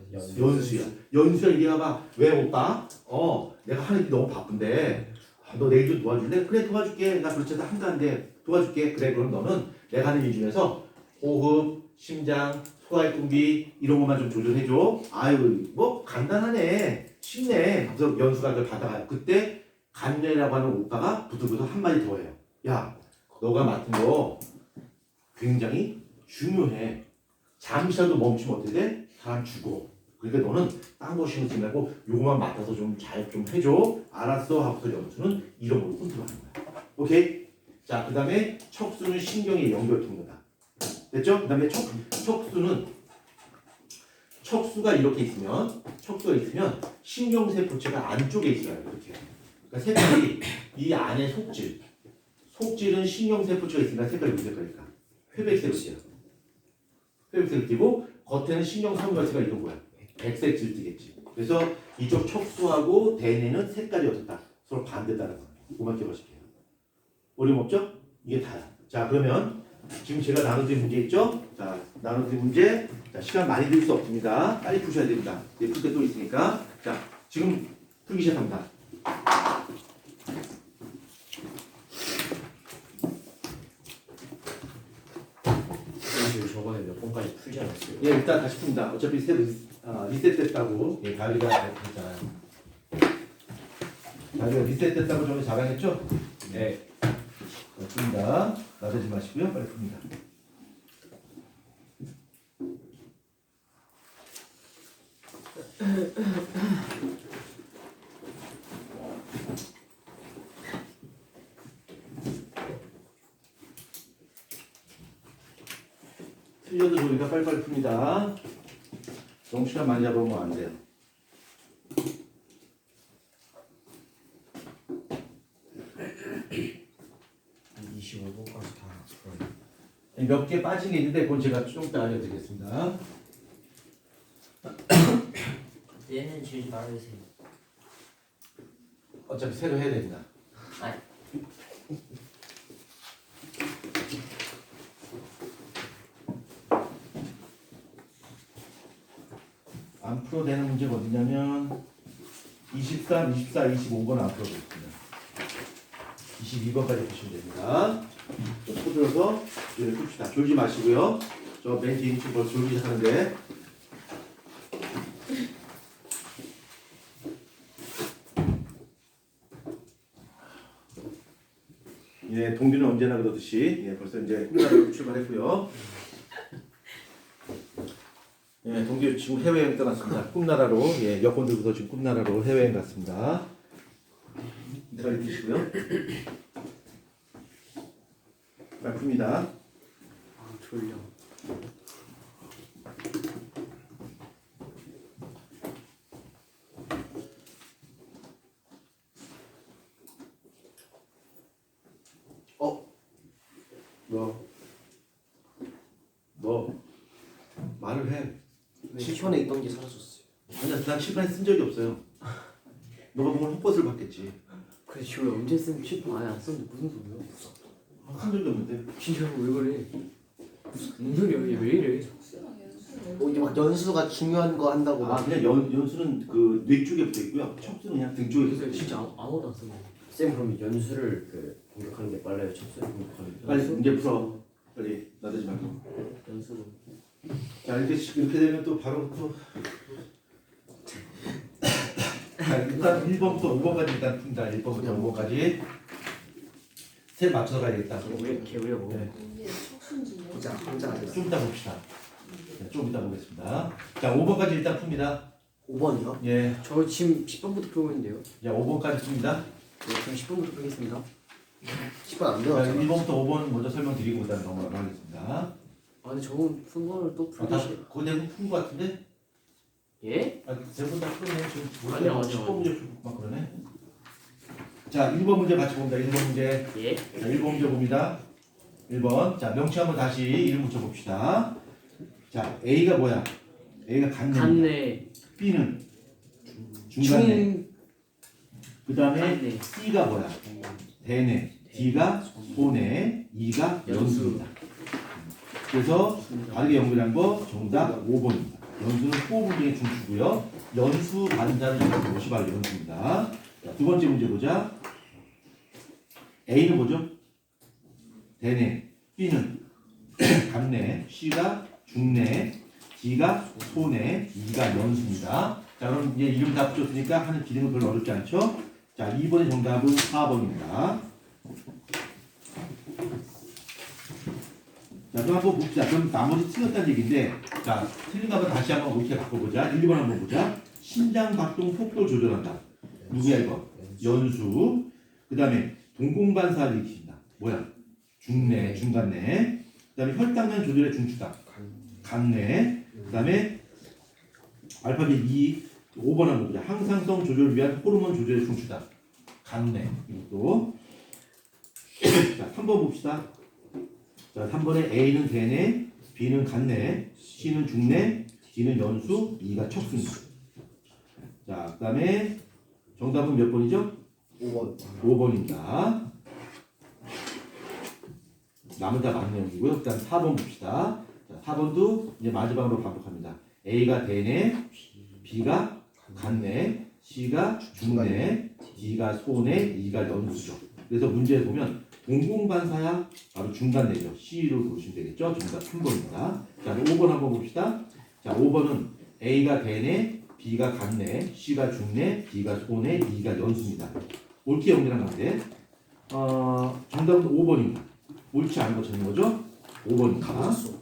연수야. 연수야 이리 와봐. 왜 오빠? 내가 하는 일이 너무 바쁜데 너 내일 좀 도와줄래? 그래 도와줄게. 나 그렇지 않다 한다는데 도와줄게. 그래 그럼 너는 내가 하는 일 중에서 호흡, 심장, 소화의 분비 이런 것만 좀 조절해줘. 아유 뭐 간단하네. 쉽네. 그래서 연수가 그걸 받아가요. 그때 간내라고 하는 오빠가 부들부들 한마디 더 해요. 야 너가 맡은 거 굉장히 중요해. 잠시라도 멈추면 어떻게 돼? 사람 죽어. 그러니까 너는 딴 거 신경 쓰지 말고 요거만 맡아서 좀 잘 좀 해줘. 알았어 하고서 연수는 이런 걸로 컨트롤하는 거야. 오케이? 자, 그 다음에 척수는 신경의 연결 통로다. 됐죠? 그 다음에 척수가 이렇게 있으면 신경세포체가 안쪽에 있어요. 이렇게. 그러니까 색깔이 이 안에 속질은 신경세포체가 있으니까 색깔이 무슨 색깔일까? 회백색이야. 회백색을 띠고 겉에는 신경섬유가스가 이런 거야. 백색 질띠겠지. 그래서 이쪽 척수하고 대뇌는 색깔이 어떻다? 서로 반대다는 거예요. 그만 기억하실게요. 어려움 없죠? 이게 다야. 자, 그러면 지금 제가 나눠드린 문제 있죠? 자, 나눠드린 문제. 자, 시간 많이 들 수 없습니다. 빨리 푸셔야 됩니다. 풀 때 또 있으니까. 자, 지금 풀기 시작합니다. 저번에 몇 번까지 풀지 않았어요? 예, 일단 다시 풉니다. 어차피 리셋됐다고 다리가 했잖아요. 다리가 리셋됐다고 저번에 자랑했죠? 네. 풉니다. 나대지 마시고요. 빨리 풉니다. 틀려도 좋으니까 빨리빨리 풉니다. 너무 시간 많이 잡으면 안 돼요. 한 25분까지 다 풀어요. 몇 개 빠진 게 있는데 그건 제가 좀 이따 알려드리겠습니다. 얘는 지우지 말아주세요. 어차피 새로 해야 됩니다. 아니. 안 풀어되는 문제가 어디냐면 23, 24, 25번 안 풀어줬습니다. 22번까지 보시면 됩니다. 푸들어서 풉시다. 졸지 마시고요. 저 맨 뒤에 지금 벌써 졸기 시작하는데 예, 동기는 언제나 그러듯이 예, 벌써 이제 꿈나라로 출발했고요. 예, 동기 지금 해외여행 떠났습니다. 꿈나라로 예, 여권 들고서 지금 꿈나라로 해외여행 갔습니다. 잘 드시고요. 말품이다. 아 졸려. 너 말을 해. 칠판에 있던 게 사라졌어요. 아니야, 난 칠판에 쓴 적이 없어요. 너가 보면 헛것을 봤겠지. 그 지금 언제 쓴 칠판 아예 안 썼는데 무슨 소리야? 한 적이 없는데. 진짜 왜 그래? 무슨 소리야? 얘 왜 이래? 이게 막 연수가 중요한 거 한다고 아 막 그냥 연수는 그 뇌 쪽에 붙어 있고요. 척수는 그냥 등 쪽에 붙어 그래서 있어요. 진짜 아무도 안 썼네. 쌤 그럼 연수를 그 공격하는 게 빨라요? 척수를 공격하는 게? 빨리 문제 풀어. 빨리 나대지 말고. 연수는 자 이렇게 되면 또 바로 또. 자 일단 1번부터 5번까지 일단 푼다. 1번부터 5번까지. 셋 맞춰서 가야겠다. 개우려 뭐. 네. 혼자 안 했어. 좀 이따 봅시다. 네, 좀 이따 보겠습니다. 자 5번까지 일단 풉니다. 5번이요? 예. 저 지금 10번부터 풀고 있는데요. 자 5번까지 풉니다. 네, 저 10번부터 풀겠습니다. 10번 안 자 배웠잖아. 1번부터 5번 먼저 설명드리고 일단 넘어가겠습니다. 아 근데 저건 푼 거를 또 풀기 다 싫어. 그 내용 푼거 같은데? 예? 대부분 다 풀었네. 지금 아니요, 10번 문제 풀고 막 그러네. 자 1번 문제 같이 봅니다. 1번 문제. 예? 자 1번 문제 봅니다. 1번. 자 명치 한번 다시 이름 붙여봅시다. 자 A가 뭐야? A가 간내. 간내. B는 중간내. 그 다음에 간내. C가 뭐야? 대내. D가 소내. E가 연수입니다. 그래서 다르게 연결한 거 정답 5번입니다. 연수는 호흡문제의 중추고요. 연수 반사는 이것이 바로 연수입니다. 자, 두 번째 문제 보자. A는 뭐죠? 대내. B는 간내. C가 중내. D가 소내. E가 연수입니다. 자 그럼 이제 이름 다 붙였으니까 하는 기능은 별로 어렵지 않죠? 자 2번의 정답은 4번입니다. 자 그럼 한번 봅시다. 그럼 나머지 틀렸다는 얘기인데 자 틀린 거 한번 다시 한번 어떻게 바꿔보자. 1번 한번 보자. 심장 박동 속도를 조절한다. 누구야 이거? 연수. 그 다음에 동공반사를 일으킨다. 뭐야? 중내, 중간내. 그 다음에 혈당량 조절의 중추다. 간내. 그 다음에 알파벳 2, 5번 한번 보자. 항상성 조절을 위한 호르몬 조절의 중추다. 간내. 이것도. 자 3번 봅시다. 자 3번에 A는 대내, B는 간내, C는 중내, D는 연수, E가 척수입니다. 자 그 다음에 정답은 몇 번이죠? 5번. 5번입니다. 남은 다 맞는 내용이고요. 일단 4번 봅시다. 자, 4번도 이제 마지막으로 반복합니다. A가 대내, B가 간내, C가 중내, D가 소내, E가 연수죠. 그래서 문제에 보면 동공반사야 바로 중간내죠. C로 보시면 되겠죠. 정답 3번입니다. 자, 5번 한번 봅시다. 자, 5번은 A가 대내, B가 간내, C가 중내, D가 소내, E가 연수입니다. 옳게 연결한 건데 정답은 5번입니다. 옳지 않은 거 찾는 거죠? 5번입니다.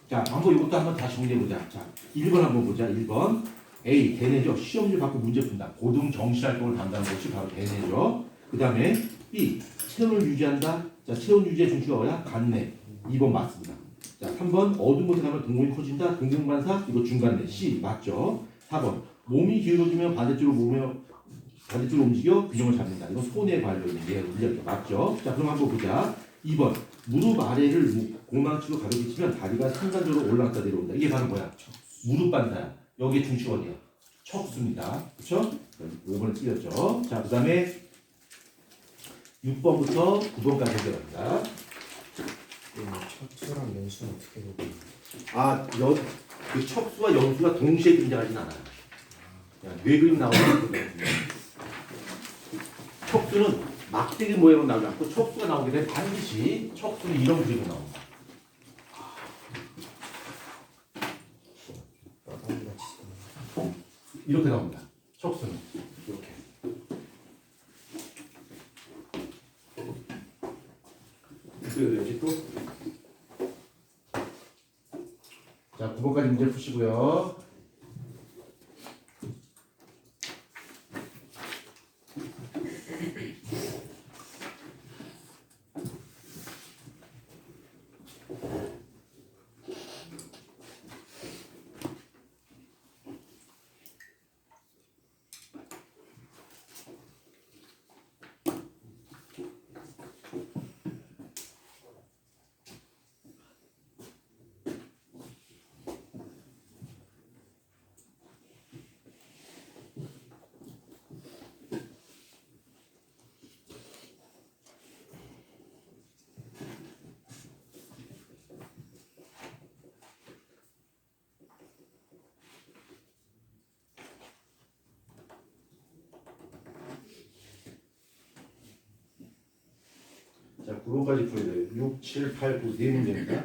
자, 한번 이것도 한번 다시 정리해보자. 자, 1번 한번 보자. 1번. A, 대내죠. 시험지 받고 문제 푼다. 고등 정시활동을 담당하는 것이 바로 대내죠. 그 다음에 B, 체온을 유지한다. 자, 체온 유지의 중추가 뭐야? 간내. 2번 맞습니다. 자, 3번. 어두운 곳에 가면 동공이 커진다. 동공반사. 이거 중간내. C, 맞죠? 4번. 몸이 기울어지면 반대쪽으로 움직여 균형을 잡는다. 이건 손에 관련된 문제가 맞죠? 자, 그럼 한번 보자. 2번. 무릎 아래를 공망치로 가볍게 치면 다리가 순간적으로 올라갔다 내려온다. 이게 바로 뭐야? 무릎 반사야. 여기에 중추가 어디야? 척수입니다. 그렇죠? 5번을 틀렸죠. 자, 그 다음에 6번부터 9번까지 해결합니다. 척수랑 연수는 어떻게 보고? 그 척수와 연수가 동시에 등장하진 않아요. 뇌 그림 나오는 거 척수는 막대기 모양으로 나오지 않고 척수가 나오게 되면 반드시 척수는 이런 그림으로 나옵니다. 이렇게 나옵니다. 척수는 이렇게. 어떻게 되지 또? 자, 9번까지 문제를 푸시고요. 자, 9번까지 풀어야 돼요. 6, 7, 8, 9 네 문제입니다.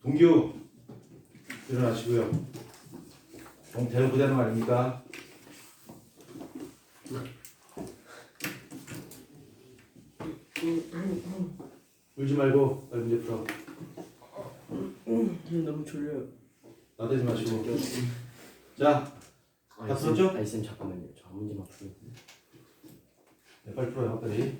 동규 일어나시고요. 좀 대놓고 되는 거 아닙니까? 울지 말고 빨리 문제 풀어. 너무 졸려요. 나대지 마시고. 자, 다 풀었죠? 아니 쌤 잠깐만요. 저 한 문제만 풀어요. 네, 빨리 풀어요. 빨리.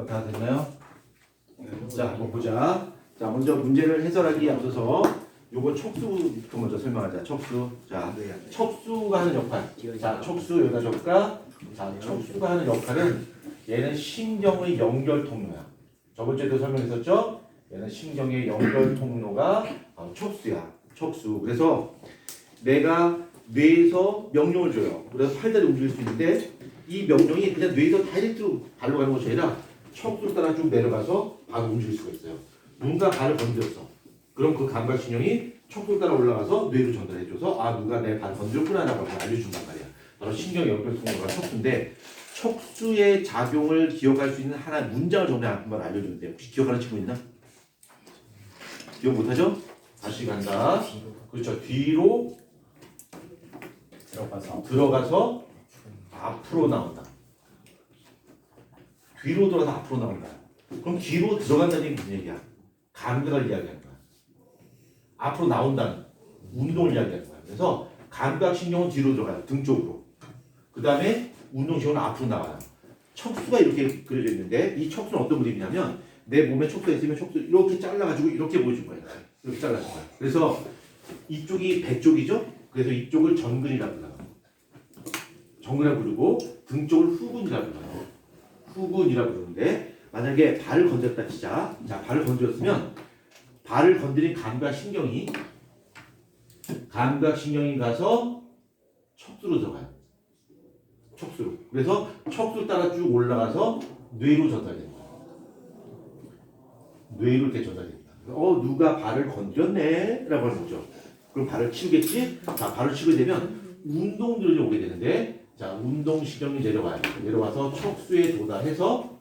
다 됐나요? 자, 한번 보자. 자, 먼저 문제를 해설하기에 앞서서 요거 척수부터 먼저 설명하자. 척수. 자, 척수가 하는 역할. 자, 척수 여기다 적을까? 자, 척수가 하는 역할은 얘는 신경의 연결 통로야. 저번 주에도 설명했었죠? 얘는 신경의 연결 통로가 바로 척수야. 척수. 그래서 내가 뇌에서 명령을 줘요. 그래서 팔다리 움직일 수 있는데 이 명령이 그냥 뇌에서 다이렉트로 발로 가는 것이 아니라 척수를 따라 쭉 내려가서 바로 움직일 수가 있어요. 누군가 발을 건드렸어. 그럼 그 감각신경이 척수를 따라 올라가서 뇌로 전달해줘서 아 누가 내 발을 건드렸구나 라고 알려준단 말이야. 바로 신경 연결 통로가 척수인데 척수의 작용을 기억할 수 있는 하나의 문장을 정리 한번 알려주는데 혹시 기억하는 친구 있나? 기억 못하죠? 다시 간다. 그렇죠. 뒤로 들어가서 앞으로 나온다. 뒤로 돌아서 앞으로 나온다. 그럼 뒤로 들어간다는 얘기 무슨 얘기야? 감각을 이야기하는 거야. 앞으로 나온다는 운동을 이야기하는 거야. 그래서 감각신경은 뒤로 들어가요. 등 쪽으로. 그 다음에 운동신경은 앞으로 나가요. 척수가 이렇게 그려져 있는데 이 척수는 어떤 그림이냐면 내 몸에 척수가 있으면 척수 이렇게 잘라가지고 이렇게 보여준 거예요. 이렇게 잘라준 거야. 그래서 이쪽이 배 쪽이죠? 그래서 이쪽을 전근이라고 불러요. 전근이라고 부르고 등 쪽을 후근이라고 불러요. 후근이라고 부르는데 만약에 발을 건드렸다 치자. 자, 발을 건드렸으면 발을 건드린 감각신경이 가서 척수로 들어가요. 척수로. 그래서 척수 따라 쭉 올라가서 뇌로 전달되는 거예요. 뇌로 이렇게 전달됩니다. 누가 발을 건드렸네 라고 하는 거죠. 그럼 발을 치우겠지? 자, 발을 치우게 되면 운동들이 오게 되는데 자, 운동신경이 내려와요. 내려와서 척수에 도달해서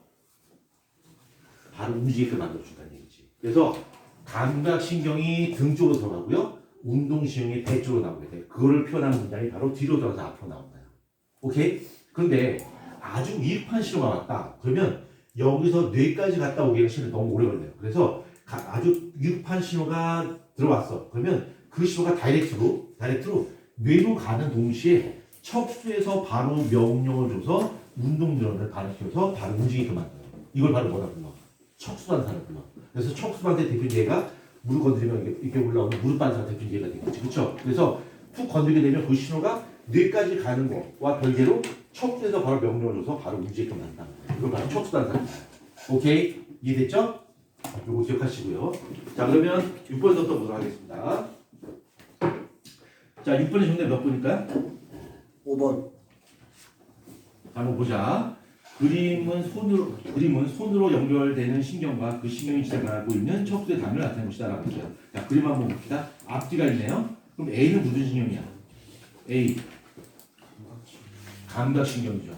발을 움직이게 만들어준다는 얘기지. 그래서 감각신경이 등 쪽으로 들어가고요. 운동신경이 배 쪽으로 나오게 돼. 그거를 표현하는 문장이 바로 뒤로 돌아서 앞으로 나온다. 오케이? 그런데 아주 위급한 신호가 왔다. 그러면 여기서 뇌까지 갔다 오기가 시간이 너무 오래 걸려요. 그래서 아주 유판 신호가 들어왔어. 그러면 그 신호가 다이렉트로 뇌로 가는 동시에 척수에서 바로 명령을 줘서 운동 전환을 발휘해서 바로 움직이게 만들어요. 이걸 바로 뭐라 불러? 척수반사를 불러. 그래서 척수반사의 대표 예가 무릎 건드리면 이렇게 올라오는 무릎 반사 대표 예가 되겠지, 그렇죠? 그래서 툭 건드리게 되면 그 신호가 뇌까지 가는 거와 별개로 척수에서 바로 명령을 줘서 바로 움직이게 만든다. 이걸 바로 척수반사. 오케이, 이해됐죠? 이거 기억하시고요. 자, 그러면 6번부터 보도록 하겠습니다. 자, 6번의 정답 몇 번일까요? 5번. 자, 한번 보자. 그림은 손으로 연결되는 신경과 그 신경이 지나가고 있는 척수의 단을 나타내는 것이다라고 했어요. 자, 그림 한번 봅시다. 앞뒤가 있네요. 그럼 A는 무슨 신경이야? A. 감각신경이죠.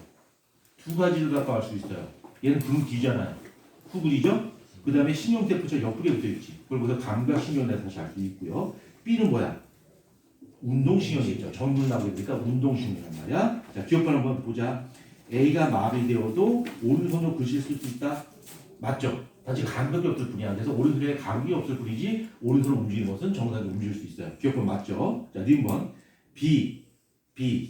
두 가지를 갖고 알 수 있어요. 얘는 등 뒤잖아요. 후굴이죠? 그 다음에 신경세포처럼 옆구리에 붙어있지. 그걸 보다 감각신경이라 다시 알 수 있고요. B는 뭐야? 운동신경이겠죠. 전문 나오게 되니까 운동신경이란 말이야. 자, 기억번 한번 보자. A가 마비되어도 오른손으로 글씨를 쓸 수 있다? 맞죠? 단지 감각이 없을 뿐이야. 그래서 오른손에 감각이 없을 뿐이지 오른손으로 움직이는 것은 정상적으로 움직일 수 있어요. 기억번 맞죠? 자, 니은번 B.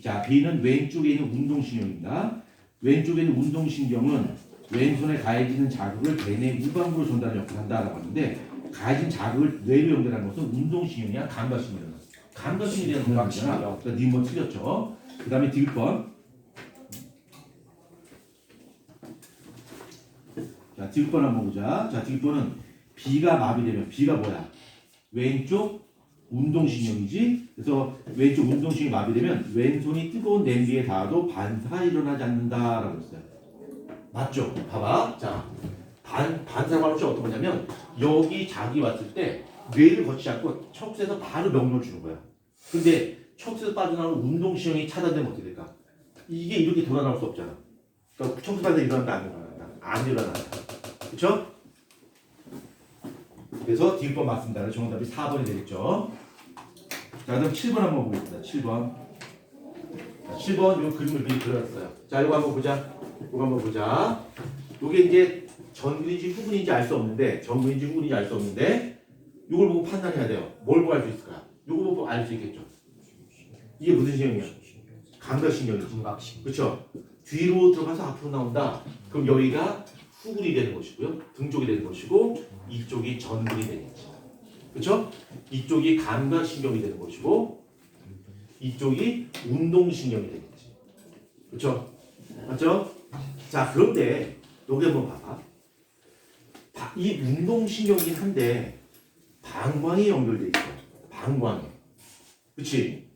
자, B는 왼쪽에 있는 운동신경입니다. 왼쪽에 있는 운동신경은 왼손에 가해지는 자극을 대뇌 후방부로 전달하는 역할을 한다라고 하는데 가해진 자극을 뇌로 연결하는 것은 운동신경이야? 감각신경이야? 감각신경이라는 거잖아. 그러니까 니은번 틀렸죠? 그 다음에 디귿번. 자, 디귿번 한번 보자. 자, 디귿번은 B가 마비되면 B가 뭐야? 왼쪽 운동신경이지. 그래서 왼쪽 운동신경이 마비되면 왼손이 뜨거운 냄비에 닿아도 반사가 일어나지 않는다라고 했어요. 맞죠? 봐봐. 자, 반사가 할지 어떤 거냐면 여기 자극이 왔을 때 뇌를 거치지 않고 척수에서 바로 명령을 주는 거야. 근데 척수에서 빠져나오는 운동신경이 차단되면 어떻게 될까? 이게 이렇게 돌아나올 수 없잖아. 그러니까 척수 반사 일어난다 안 일어난다? 안 일어난다. 그렇죠? 그래서 디귿번 맞습니다. 그래서 정답이 4번이 되겠죠. 자, 그럼 7번 한번 보겠습니다. 7번. 자, 7번 요 그림을 미리 그려놨어요. 자, 이거 한번 보자. 이거 한번 보자. 요게 이제 전근인지 후근인지 알 수 없는데, 전근인지 후근인지 알 수 없는데, 요걸 보고 판단해야 돼요. 뭘 보고 알 수 있을까? 요거 보고 알 수 있겠죠. 이게 무슨 신경이야? 감각신경이지. 감각신경. 그렇죠? 뒤로 들어가서 앞으로 나온다. 그럼 여기가 후근이 되는 것이고요. 등 쪽이 되는 것이고, 이쪽이 전근이 되겠지. 그렇죠? 이쪽이 감각신경이 되는 것이고, 이쪽이 운동신경이 되겠지. 그렇죠? 맞죠? 자, 그런데 여기 한번 봐봐. 이 운동신경이긴 한데 방광이 연결돼 있어. 방광에. 그렇지?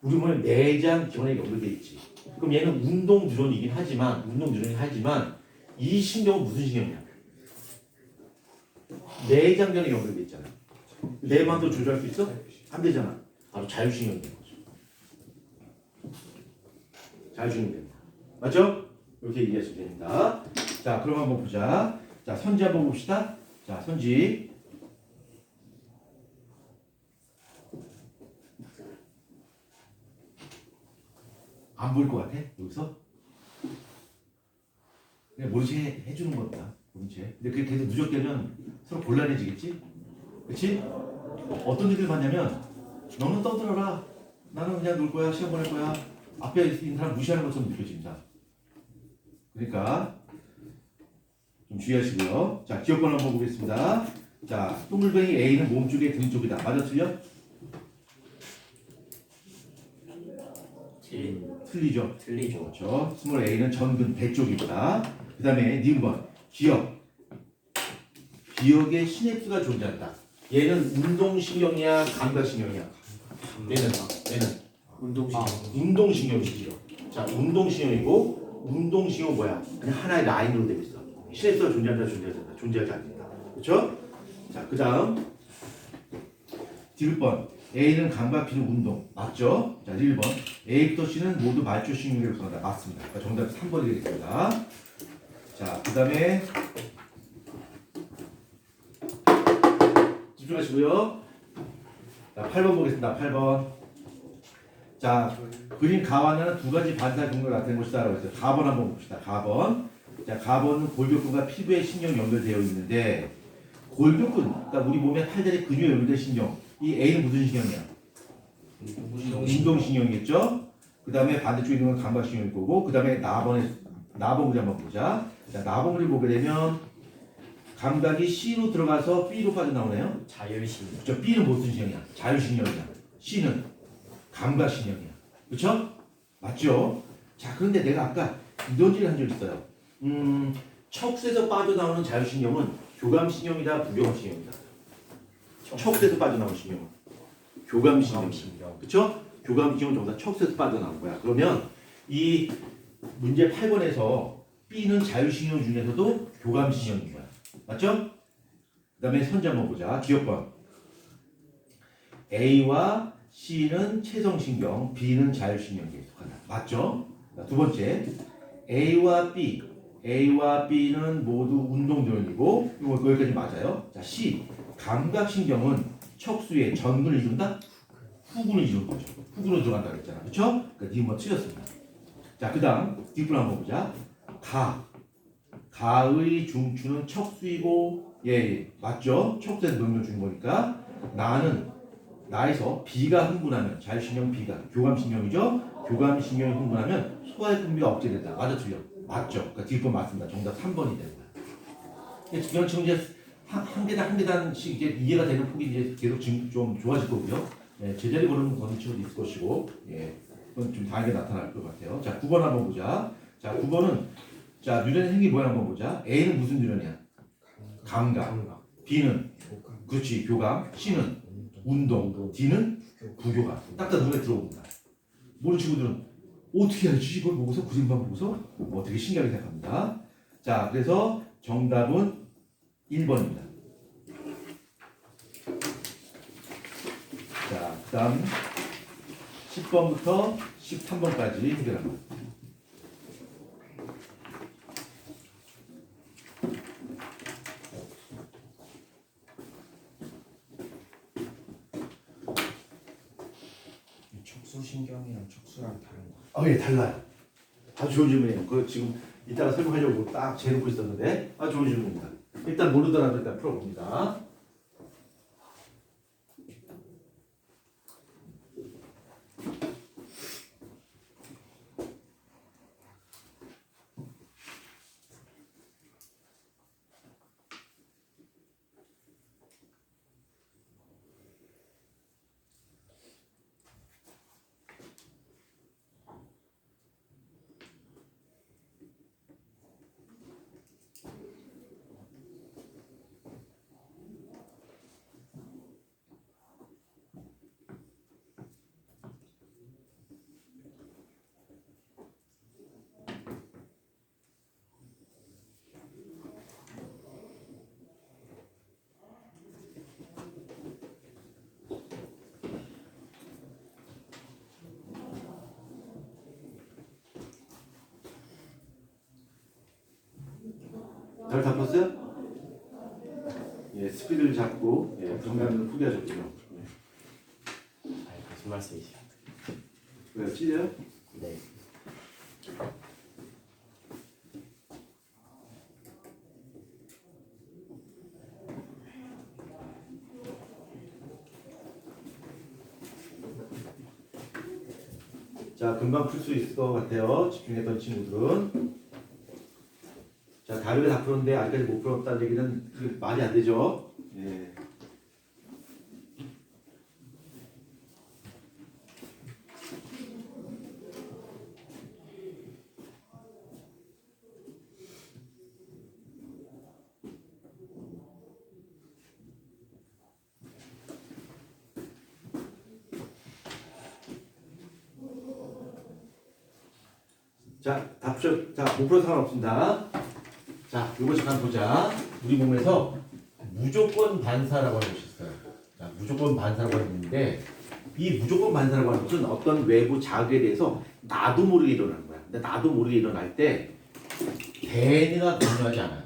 우리 몸에 내장 기관에 연결돼 있지. 그럼 얘는 운동뉴런이긴 하지만 이 신경은 무슨 신경이야? 내장전에 연결돼 있잖아. 내 마음도 조절할 수 있어? 안 되잖아. 바로 자율신경이 되는 거죠. 자율신경이 됩니다. 맞죠? 이렇게 이해하시면 됩니다. 자, 그럼 한번 보자. 자, 선지 한번 봅시다. 자, 선지. 안 보일 것 같아? 여기서? 그냥 모르게 해주는 겁니다. 모른 채. 근데 그게 계속 누적되면 서로 곤란해지겠지? 그치? 어떤 느낌을 받냐면 너는 떠들어라. 나는 그냥 놀 거야. 시간 보낼 거야. 앞에 있는 사람 무시하는 것처럼 느껴집니다. 그러니까 좀 주의하시고요. 자, 기억번 한번 보겠습니다. 자, 동글뱅이 A는 몸쪽에 등 쪽이다. 맞아, 틀려? 틀리죠. 틀리죠. 그렇죠. 스몰 A는 전근 배 쪽이다. 그 다음에 니은번 기억. 기억에 시냅스가 존재한다. 얘는 운동신경이야, 감각신경이야? 얘는 운동신경이죠. 자, 운동신경이고 운동신경은 뭐야? 그냥 하나의 라인으로 되어 있어. 시냅스가 존재하지 않는다. 그렇죠? 자, 그 다음 디귿번 A는 감각, B는 운동. 맞죠? 자, 1번 A부터 C는 모두 말초신경을 구성한다. 맞습니다. 그러니까 정답이 3번이 되겠습니다. 자, 그 다음에 집중하시고요. 자, 8번 보겠습니다. 8번. 자, 그림 가완은 두 가지 반사 경로를 나타내는 것이다라고 했어요. 가번 한번 봅시다. 가번. 자, 가번은 골격근과 피부의 신경 연결되어 있는데 골격근, 그러니까 우리 몸의 팔다리 근육에 연결된 신경. 이 A는 무슨 신경이야? 운동신경이겠죠? 그 다음에 반대쪽에 있는 건 감각신경일 거고, 그 다음에 나봉우리 한번 보자. 자, 나봉우리 보게 되면 감각이 C로 들어가서 B로 빠져나오네요. 자율신. 그렇죠? B는 무슨 신경이야? 자율신경이야. C는 감각신경이야. 그렇죠? 맞죠? 자, 그런데 내가 아까 이런 얘기를 한 적 있어요. 척수에서 빠져나오는 자율신경은 교감신경이다, 부교감신경이다. 척수에서 빠져나오는 신경은 교감신경. 그렇죠? 교감신경은 전부 다 척수에서 빠져나오는 거야. 그러면 이 문제 8번에서 B는 자율신경 중에서도 교감신경인 거야. 맞죠? 그 다음에 선지 한번 보자. 기억번. A와 C는 체성신경, B는 자율신경에 속한다. 맞죠? 자, 두 번째. A와 B는 모두 운동도형이고, 이거 거기까지 맞아요. 자, C. 감각신경은 척수의 전근을 이룬다? 후근을 이루는 거죠. 후근으로 들어간다고 했잖아. 그쵸? 그러니까 니은 틀렸습니다. 자, 그 다음 뒷분 한번 보자. 가의 중추는 척수이고, 예, 맞죠? 척수에서 명령 주는 거니까. 나에서 B가 흥분하면, 자율신경 B가 교감신경이죠? 교감신경이 흥분하면 소화의 분비가 억제된다. 맞아, 틀려? 맞죠? 그러니까 뒷분 맞습니다. 정답 3번이 되는 거야. 지금 이제 한 계단씩 이제 이해가 되는 폭이 이제 계속 좀 좋아질 거고요. 예, 제자리 걸는 거는 친구도 있을 것이고, 예, 그건 좀 다르게 나타날 것 같아요. 자, 9번 한번 보자. 자, 9번은 자, 뉴런의 생리 모양 한번 보자. A는 무슨 뉴런이야? 감각. B는 그렇지, 교감. C는 운동. D는 부교감. 딱딱 눈에 들어옵니다. 모르는 친구들은 어떻게 알지? 이걸 보고서 그림만 보고서 되게 신기하게 생각합니다. 자, 그래서 정답은 1번입니다. 자, 그 다음 10번부터 13번까지 해결합니다. 척수신경이랑 척수랑 다른 거. 예, 달라요. 아주 좋은 질문이에요. 그거 지금 이따가 설명하려고 딱 재놓고 있었는데 아주 좋은 질문입니다. 일단 모르더라도 일단 풀어봅니다. 잘 잡혔어요? 예, 스피드를 잡고 정답을 포기하셨군요. 무슨 말씀이시죠? 왜요? 찢어요? 네. 자, 금방 풀 수 있을 것 같아요. 집중했던 친구들은. 자, 다르게 다 풀었는데 아직까지 못 풀었다는 얘기는 그게 말이 안 되죠. 예. 자, 다 풀어. 자, 못 풀어도 상관없습니다. 자, 요거 잠깐 보자. 우리 몸에서 무조건 반사라고 하는 것이 있어요. 자, 무조건 반사라고 하는 게 있는데, 이 무조건 반사라고 하는 것은 어떤 외부 자극에 대해서 나도 모르게 일어나는 거야. 근데 나도 모르게 일어날 때 대뇌가 관여하지 않아요.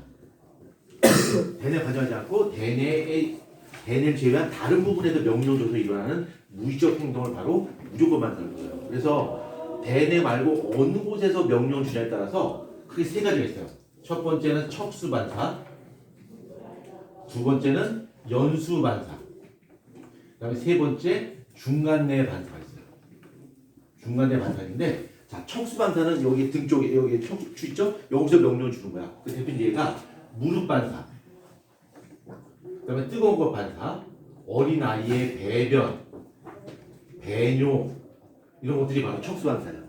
대뇌가 관여하지 않고 대뇌를 제외한 다른 부분에서 명령 줘서 일어나는 무의식 행동을 바로 무조건 반사라고 해요. 그래서 대뇌 말고 어느 곳에서 명령을 주냐에 따라서 크게 세 가지가 있어요. 첫 번째는 척수 반사, 두 번째는 연수 반사. 그다음에 세 번째 중간내 반사가 있어요. 중간내 반사인데, 자 척수 반사는 여기 등 쪽에 여기 척추 있죠? 여기서 명령을 주는 거야. 그 대표 얘가 무릎 반사. 그다음에 뜨거운 것 반사, 어린 아이의 배변, 배뇨 이런 것들이 바로 척수 반사예요.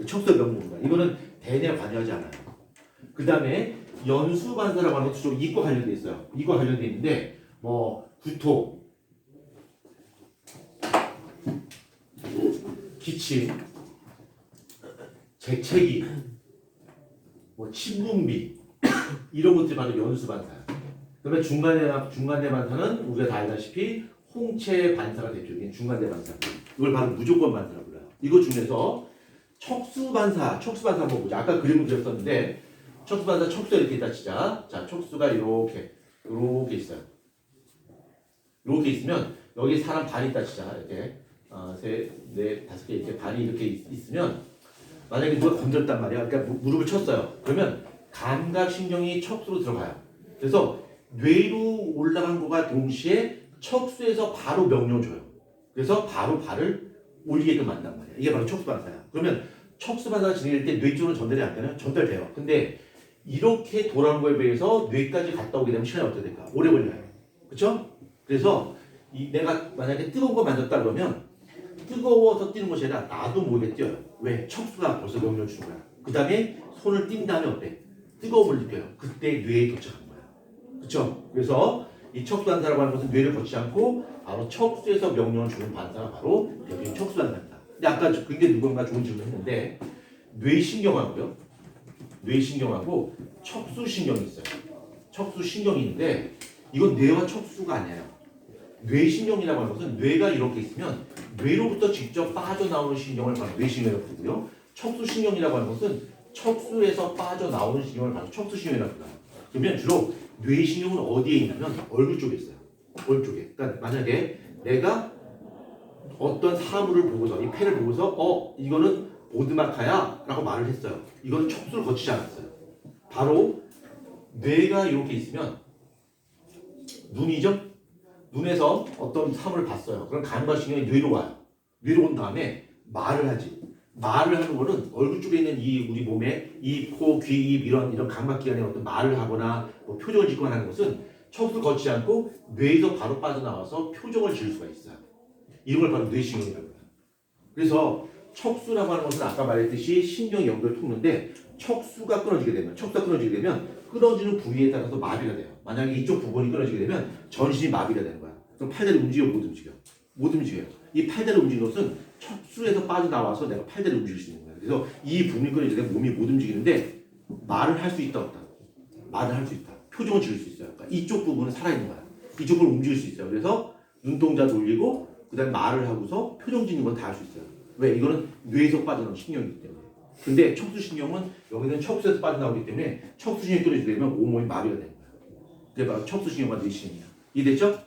척수 명령입니다. 이거는 대뇌에 관여하지 않아요. 그다음에 연수 반사라고 하는 것도 좀 이과 관련돼 있어요. 이과 관련돼 있는데 뭐 구토, 기침, 재채기, 뭐 침분비 이런 것들이 바로 연수 반사예요. 그다음에 중간대 반사는 우리가 다 알다시피 홍채 반사가 대표적인 중간대 반사. 이걸 바로 무조건 반사라고 불러요. 이거 중에서 척수 반사 한번 보자. 아까 그림을 그렸었는데 척수 반사 척수가 이렇게 있다 치자. 자 척수가 이렇게 있어요. 이렇게 있으면 여기 사람 발이 있다 치자. 이렇게 셋, 넷, 다섯 개 이렇게 발이 이렇게 있으면 만약에 누가 건드렸단 말이야. 그러니까 무릎을 쳤어요. 그러면 감각신경이 척수로 들어가요. 그래서 뇌로 올라간 거가 동시에 척수에서 바로 명령을 줘요. 그래서 바로 발을 올리게끔 만든단 말이야. 이게 바로 척수 반사야. 그러면 척수 반사가 진행될 때 뇌 쪽으로 전달이 안 되나요? 전달돼요. 근데 이렇게 돌아오는 거에 비해서 뇌까지 갔다 오게 되면 시간이 어떻게 될까? 오래 걸려요. 그렇죠? 그래서 내가 만약에 뜨거운 거 만졌다 그러면 뜨거워서 뛰는 것이 아니라 나도 모르게 뛰어요. 왜? 척수가 벌써 명령을 주는 거야. 그 다음에 손을 띈 다음에 어때? 뜨거움을 느껴요. 그때 뇌에 도착한 거야. 그렇죠? 그래서 이 척수 반사라고 하는 것은 뇌를 거치지 않고 바로 척수에서 명령을 주는 반사가 바로 여기 척수 반사입니다. 근데 아까 굉장히 누군가 좋은 질문을 했는데 뇌신경하고 척수신경이 있어요. 척수신경이 있는데 이건 뇌와 척수가 아니에요. 뇌신경이라고 하는 것은 뇌가 이렇게 있으면 뇌로부터 직접 빠져나오는 신경을 바로 뇌신경이라고 부르고요. 척수신경이라고 하는 것은 척수에서 빠져나오는 신경을 바로 척수신경이라고 불러요. 그러면 주로 뇌신경은 어디에 있냐면 얼굴 쪽에 있어요. 얼굴 쪽에. 그러니까 만약에 내가 어떤 사물을 보고서 이 펜을 보고서 이거는 오드마카야 라고 말을 했어요. 이거는 척수를 거치지 않았어요. 바로 뇌가 이렇게 있으면 눈이죠? 눈에서 어떤 사물을 봤어요. 그럼 감각신경이 뇌로 와요. 뇌로 온 다음에 말을 하지. 말을 하는 거는 얼굴 쪽에 있는 이 우리 몸에 이 코, 귀, 입 이런 감각기관에 어떤 말을 하거나 뭐 표정을 짓거나 하는 것은 척수를 거치지 않고 뇌에서 바로 빠져나와서 표정을 지을 수가 있어요. 이런 걸 바로 뇌신경이라고 해요. 그래서 척수라고 하는 것은 아까 말했듯이 신경 연결 통로인데 척수가 끊어지게 되면 끊어지는 부위에 따라서 마비가 돼요. 만약에 이쪽 부분이 끊어지게 되면 전신이 마비가 되는 거야. 그럼 팔다리 움직여 못 움직여. 못 움직여요. 이 팔다리 움직이는 것은 척수에서 빠져나와서 내가 팔다리 움직일 수 있는 거야. 그래서 이 부분이 끊어지게 되면 몸이 못 움직이는데 말을 할 수 있다 없다. 말을 할 수 있다. 표정을 지을 수 있어요. 그러니까 이쪽 부분은 살아있는 거야. 이쪽 부분을 움직일 수 있어요. 그래서 눈동자 돌리고 그다음에 말을 하고서 표정 짓는 건 다 할 수 있어요. 왜? 이거는 뇌에서 빠져나오는 신경이기 때문에. 근데 척수신경은 여기는 척수에서 빠져나오기 때문에 척수신경이 끊어지게 되면 온몸이 마비가 되는 거예요. 그게 바로 척수신경과 뇌신경이야. 이해됐죠?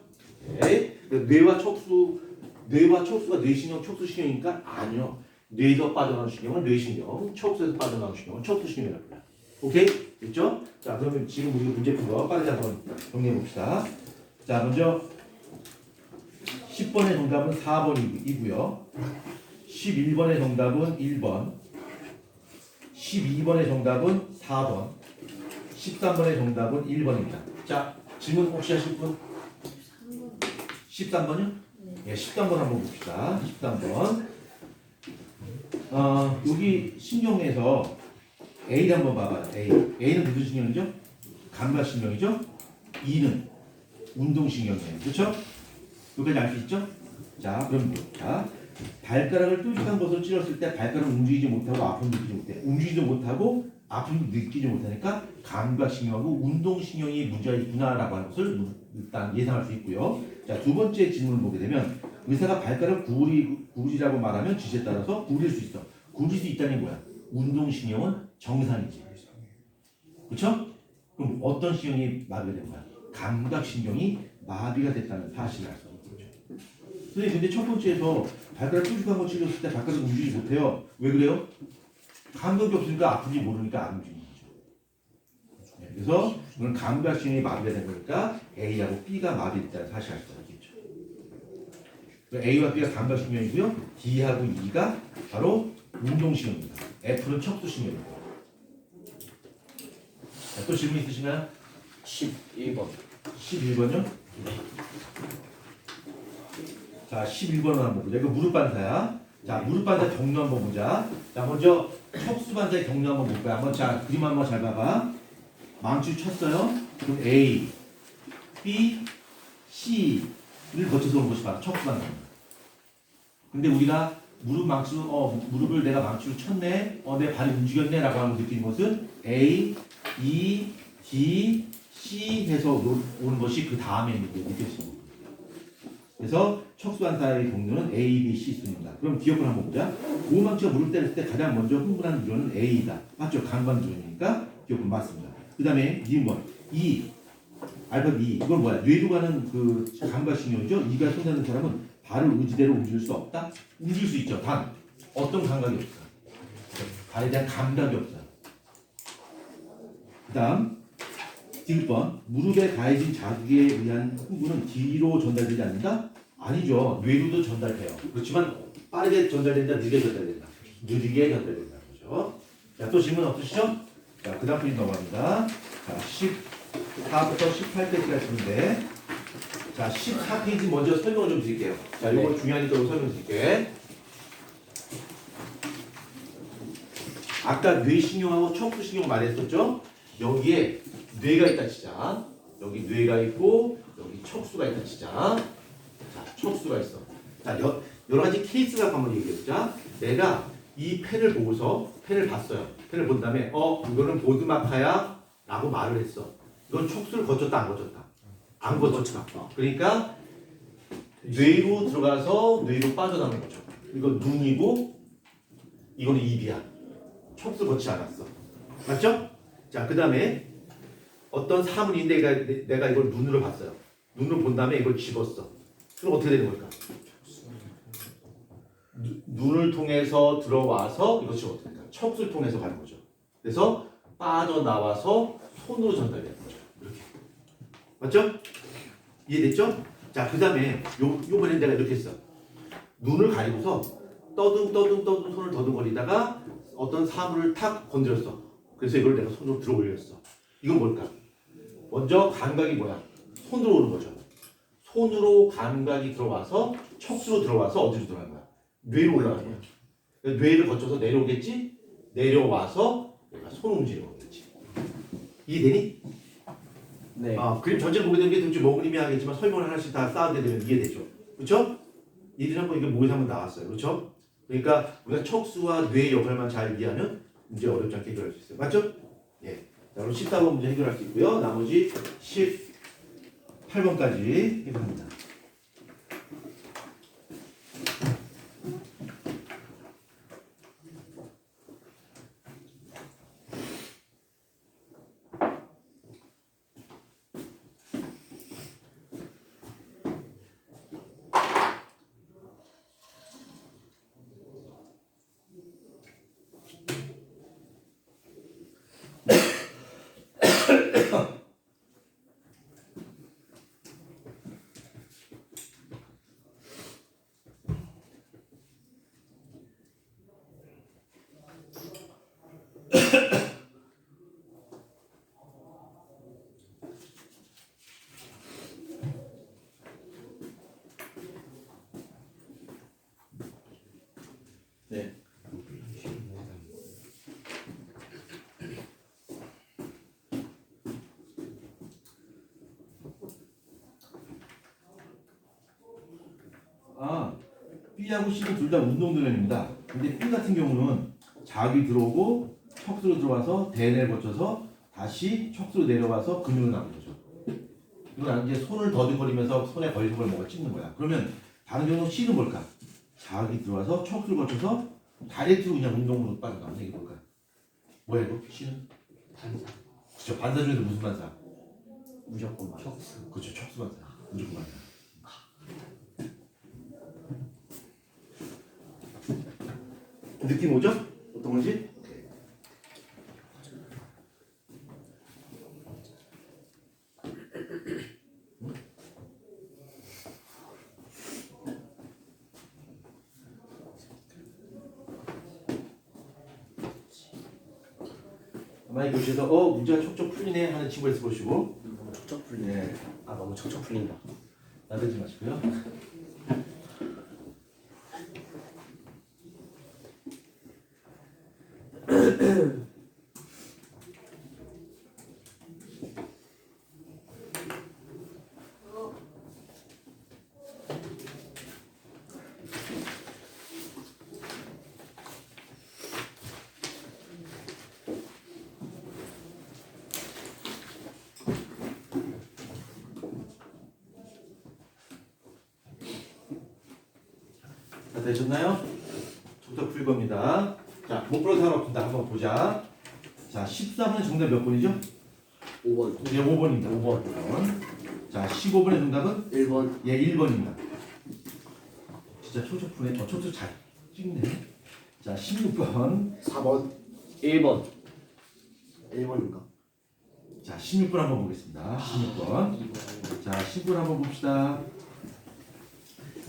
네. 뇌와 척수가 뇌신경, 척수신경이니까 아니요. 뇌에서 빠져나오는 신경은 뇌신경, 척수에서 빠져나오는 신경은 척수신경이라고 해요. 오케이? 됐죠? 자, 그러면 지금 우리가 문제 푼 거 빠르게 한번 정리해 봅시다. 자, 먼저 10번의 정답은 4번이고요. 11번의 정답은 1번. 12번의 정답은 4번. 13번의 정답은 1번입니다. 자, 질문 혹시 하실 분? 13번이요? 네, 13번 한번 봅시다. 13번. 여기 신경에서 A를 한번 봐봐요. A는 무슨 신경이죠? 감각신경이죠? E는 운동신경이에요. 그렇죠? 여기까지 알 수 있죠? 자, 그럼 자, 발가락을 뾰족한 것으로 찔렀을 때 발가락을 움직이지 못하고 아픔을 느끼지 못해. 움직이지 못하고 아픔을 느끼지 못하니까 감각신경하고 운동신경이 문제가 있구나라고 하는 것을 일단 예상할 수 있고요. 자, 두 번째 질문을 보게 되면 의사가 발가락을 구부리라고 말하면 지시에 따라서 구부릴 수 있어. 구부릴 수 있다는 게 뭐야? 운동신경은 정상이지. 그렇죠? 그럼 어떤 신경이 마비가 된 거야? 감각신경이 마비가 됐다는 사실을 알 수 있는 거죠. 선생님, 근데 첫 번째에서 발가락 뾰족한 거 찔렸을 때 발가락 움직이지 못해요. 왜 그래요? 감각이 없으니까 아픈지 모르니까 안 움직이는 거죠. 네, 그래서 이건 감각신경이 마비가 된 거니까 A하고 B가 마비됐다는 사실 알수 있겠죠. A와 B가 감각신경이고요. D하고 E가 바로 운동신경입니다. F는 척수신경입니다. 자, 또 질문 있으신가요? 11번. 11번요? 자, 11번을 한번 보자. 이거 무릎 반사야. 자, 무릎 반사 경로 한번 보자. 자, 먼저 척수 반사의 경로 한번 볼까요? 한번 자, 그림 한번 잘 봐봐. 망치 쳤어요. 그럼 A, B, C를 거쳐서 오는 것이 바로 척수 반사입니다. 근데 우리가 무릎을 내가 망치로 쳤네, 내 발이 움직였네라고 하는 느끼는 것은 A, E, D, C 해서 오는 것이 그 다음에 느껴집니다. 그래서 척수반사의 경로는 A, B, C 순입니다. 그럼 기억을 한번 보자. 고무망치가 무릎 때렸을 때 가장 먼저 흥분하는 기호는 A이다. 맞죠? 강반기호니까 기억은 맞습니다. 그 다음에 니은번 E, 알파벳 E. 이건 뭐야? 뇌로 가는 그 감각신경이죠. E가 손대는 사람은 발을 의지대로 움직일 수 없다? 움직일 수 있죠. 단 어떤 감각이 없어. 발에 대한 감각이 없어. 그 다음 디귿번 무릎에 가해진 자극에 의한 흥분은 뒤로 전달되지 않는다? 아니죠. 뇌로도 전달돼요. 그렇지만 빠르게 전달된다, 느리게 전달된다. 느리게 전달된다. 그렇죠? 자, 또 질문 없으시죠? 자, 그 다음 페이지 넘어갑니다. 자, 14부터 18페이지가 있는데, 자, 14페이지 먼저 설명을 좀 드릴게요. 자, 이거 중요하니까 설명 드릴게. 아까 뇌신경하고 척수신경 말했었죠? 여기에 뇌가 있다 치자. 여기 뇌가 있고 여기 척수가 있다 치자. 자, 척수가 있어. 자, 여러 가지 케이스가 한번 얘기해보자. 내가 이 펜을 보고서 펜을 봤어요. 펜을 본 다음에 이거는 보드마카야 라고 말을 했어. 이건 척수를 거쳤다 안 거쳤다? 안 거쳤다. 그러니까 뇌로 들어가서 뇌로 빠져나오는 거죠. 이건 눈이고 이거는 입이야. 척수 거치지 않았어. 맞죠? 자, 그 다음에 어떤 사물인데 내가 이걸 눈으로 봤어요. 눈으로 본 다음에 이걸 집었어. 그럼 어떻게 되는 걸까? 눈을 통해서 들어와서 이것이 어떻게 될까? 척수를 통해서 가는 거죠. 그래서 빠져나와서 손으로 전달되는 거죠. 이렇게. 맞죠? 이해됐죠? 자, 그 다음에 요번엔 내가 이렇게 했어. 눈을 가리고서 떠듬 손을 더듬거리다가 어떤 사물을 탁 건드렸어. 그래서 이걸 내가 손으로 들어 올렸어. 이건 뭘까? 먼저 감각이 뭐야? 손으로 오는 거죠. 손으로 감각이 들어와서 척수로 들어와서 어디로 들어가는 거야? 뇌로 올라가는 거야. 뇌를 거쳐서 내려오겠지? 내려와서 내가 손 움직이는 거겠지. 이해되니? 네. 그림 전체를 보게 되는 게 도대체 뭐 그림이 하겠지만 설명을 하나씩 다 쌓게 되면 이해되죠. 그렇죠? 이들이 한번 이게 모의사 한번 나왔어요. 그렇죠? 그러니까 우리가 척수와 뇌의 역할만 잘 이해하면 문제 어렵지 않게 해결할 수 있어요. 맞죠? 예. 자, 그럼 14번 문제 해결할 수 있고요. 나머지 18번까지 해결합니다. 네. B하고 C는 둘 다 운동도면입니다. 근데 B 같은 경우는 자극이 들어오고 척수로 들어와서 대뇌를 거쳐서 다시 척수로 내려와서 근육으로 나오는 거죠. 이건 이제 손을 더듬거리면서 손에 걸린 걸 뭐가 찝는 거야. 그러면 다른 경우는 C는 뭘까? 자극이 들어와서 척수를 거쳐서 다이렉트로 그냥 운동으로 빠져나오는 게 뭘까? 뭐야 이거? C는? 반사. 그렇죠. 반사 중에서 무슨 반사? 무조건 반사. 척수. 그렇죠. 척수 반사. 무조건 반사. 느낌 오죠? 어떤 건지? 만약 교실에서 문제가 촉촉 풀리네 하는 친구를 써보시고 너무 척척 풀리네. 네, 아 너무 척척 풀린다. 나대지 마시고요. 다 되셨나요? 촉촉 풀 겁니다. 자, 못 풀어서 상관없습니다. 한번 보자. 자, 13번의 정답 몇 번이죠? 5번, 예, 5번입니다. 5번. 자, 15번의 정답은 1번, 예, 1번입니다. 진짜 촉촉 푸네. 촉촉 잘 찍네. 자, 16번. 4번, 1번. 1번인가? 자, 16번 한번 보겠습니다. 16번. 자, 10번 한번 봅시다.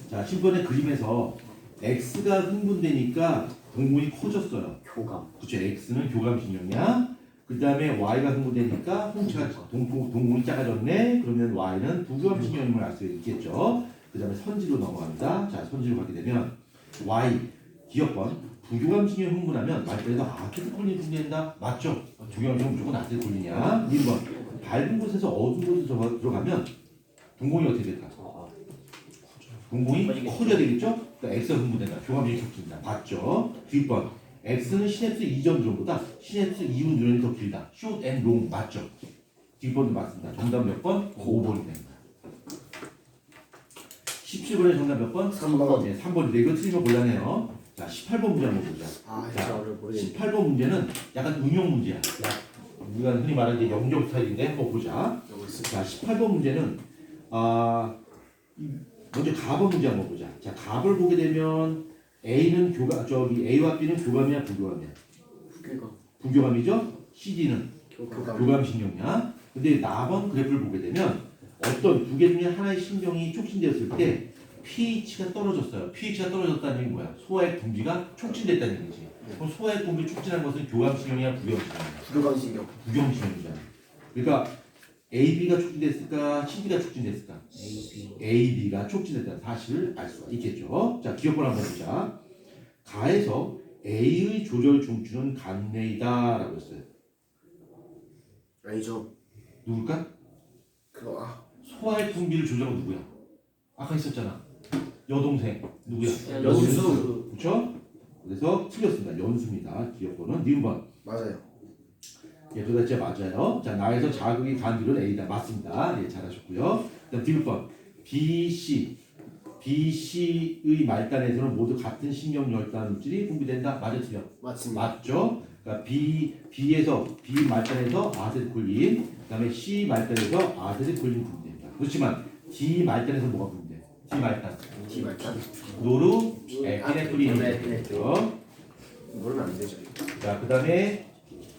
자, 10번의 그림에서 X가 흥분되니까 동공이 커졌어요. 교감. 그쵸? X는 교감신경이야. 그 다음에 Y가 흥분되니까 홍채가 동공이 작아졌네. 그러면 Y는 부교감신경임을 알 수 있겠죠. 그 다음에 선지로 넘어갑니다. 자, 선지로 가게 되면 Y, 기억번, 부교감신경이 흥분하면 말대로 아세틸콜린이 분비된다. 맞죠? 부교감신경 무조건 아세틸콜린이야. 1번, 밝은 곳에서 어두운 곳에 들어가면 동공이 어떻게 될까? 동공이 커져야 되겠죠? 그러니까 X가 흥분된다. 교감신경이 촉진다. 봤죠? 뒷번, X는 시냅스 이전 뉴런보다 시냅스 이후 뉴런이 더 길다. short and long 맞죠? 뒷번도 맞습니다. 정답 몇 번? 5번이 됩니다. 17번의 정답 몇 번? 3번. 네, 3번인데 이거 틀리면 곤란해요. 자, 18번 문제 한번 보자. 아 자, 진짜 어려워 모르겠네. 18번 문제는 약간 응용 문제야. 우리가 흔히 말하는 이제 영역 스타일인데 한번 보자. 자, 18번 문제는 먼저 가번 문제 한번 보자. 자, 갑을 보게 되면 A는 A와 B는 교감이야, 부교감이야? 부교감, 부교감이죠? CD는 교감, 교감신경이야. 근데 나번 그래프를 보게 되면 어떤 두 개 중에 하나의 신경이 촉진되었을 때 pH가 떨어졌어요. pH가 떨어졌다는 얘기는 뭐야? 소화액 분비가 촉진됐다는 얘기지. 그럼 소화액 분비 촉진한 것은 교감신경이야, 부교감신경이야? 부교감신경, 부교감신경이잖아. 그러니까 AB가 촉진됐을까? CD가 촉진됐을까? AB가 촉진됐다는 사실을 알 수가 있겠죠. 자, 기억번 한번 보자. 가에서 A의 조절 중추는 간내이다라고 했어요. 아니죠. 누굴까? 그거 소화액 분비를 조절한 건 누구야? 아까 있었잖아. 여동생 누구야? 연수. 그렇죠? 그래서 틀렸습니다. 연수입니다. 기억번은 니은번. 맞아요. 예, 도대체 맞아요. 자, 나에서 자극이 간 뒤로는 A다. 맞습니다. 예, 잘하셨고요. 그다음 디귿번. BC의 말단에서는 모두 같은 신경혈관 물질이 분비된다. 맞아, 틀려? 맞습니다. 맞죠? 그러니까 B 말단에서 아세틸콜린, 그다음에 C 말단에서 아세틸콜린 분비됩니다. 그렇지만 D 말단에서 뭐가 분비돼? D 말단. D 말단. 노르 에피네프린이 있죠. 모르면 안 되죠. 자, 그다음에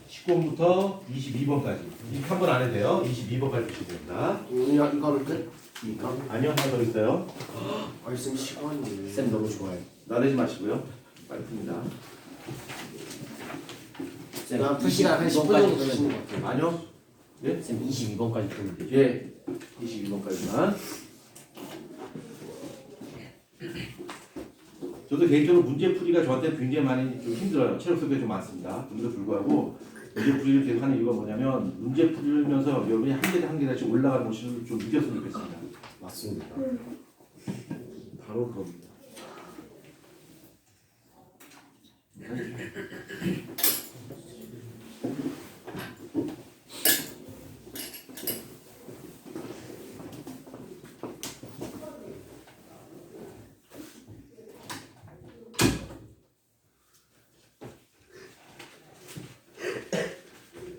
19번부터 22번까지. 23번 안 해도 돼요. 22번까지 보시면 됩니다. 이거를 끝? 아니요, 하나 더 있어요. 말씀 시간이. 쌤 너무 좋아요. 나대지 마시고요. 빨리 풉니다. 쌤 나 시간 한 10분 정도 22번까지 주시는 면 것 같아요. 아니요. 쌤 22번까지 풀면 되죠. 예. 22번까지만. 저도 개인적으로 문제풀이가 저한테 굉장히 많이 좀 힘들어요. 체력 소비가 좀 많습니다. 그럼에도 불구하고 문제풀이를 계속 하는 이유가 뭐냐면 문제풀이를 하면서 여러분이 한 개 한 개씩 올라가는 모습을 좀 느꼈으면 좋겠습니다. 맞습니다. 바로 그겁니다.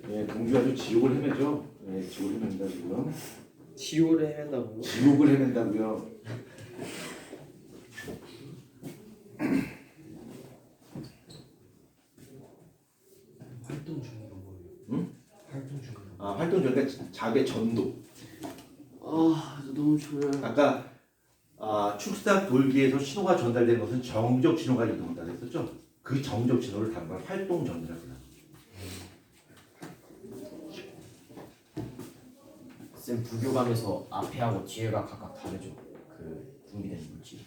예, 동규 아주 지옥을 헤매죠. 예, 지옥을 헤맨다 지금. 지오를 헤맨다고요? 지옥을 헤맨다고요. 활동 중이가 뭐예요? 응? 활동 중이가 아, 활동 전과 자괴 전도. 아 너무 졸려요. 아까 축사 돌기에서 신호가 전달되는 것은 정적 신호가 이동한다 했었죠. 그 정적 신호를 단말 활동 전이라고 해요. 쌤 부교감에서 앞에하고 뒤에가 각각 다르죠. 그 분비된 물질.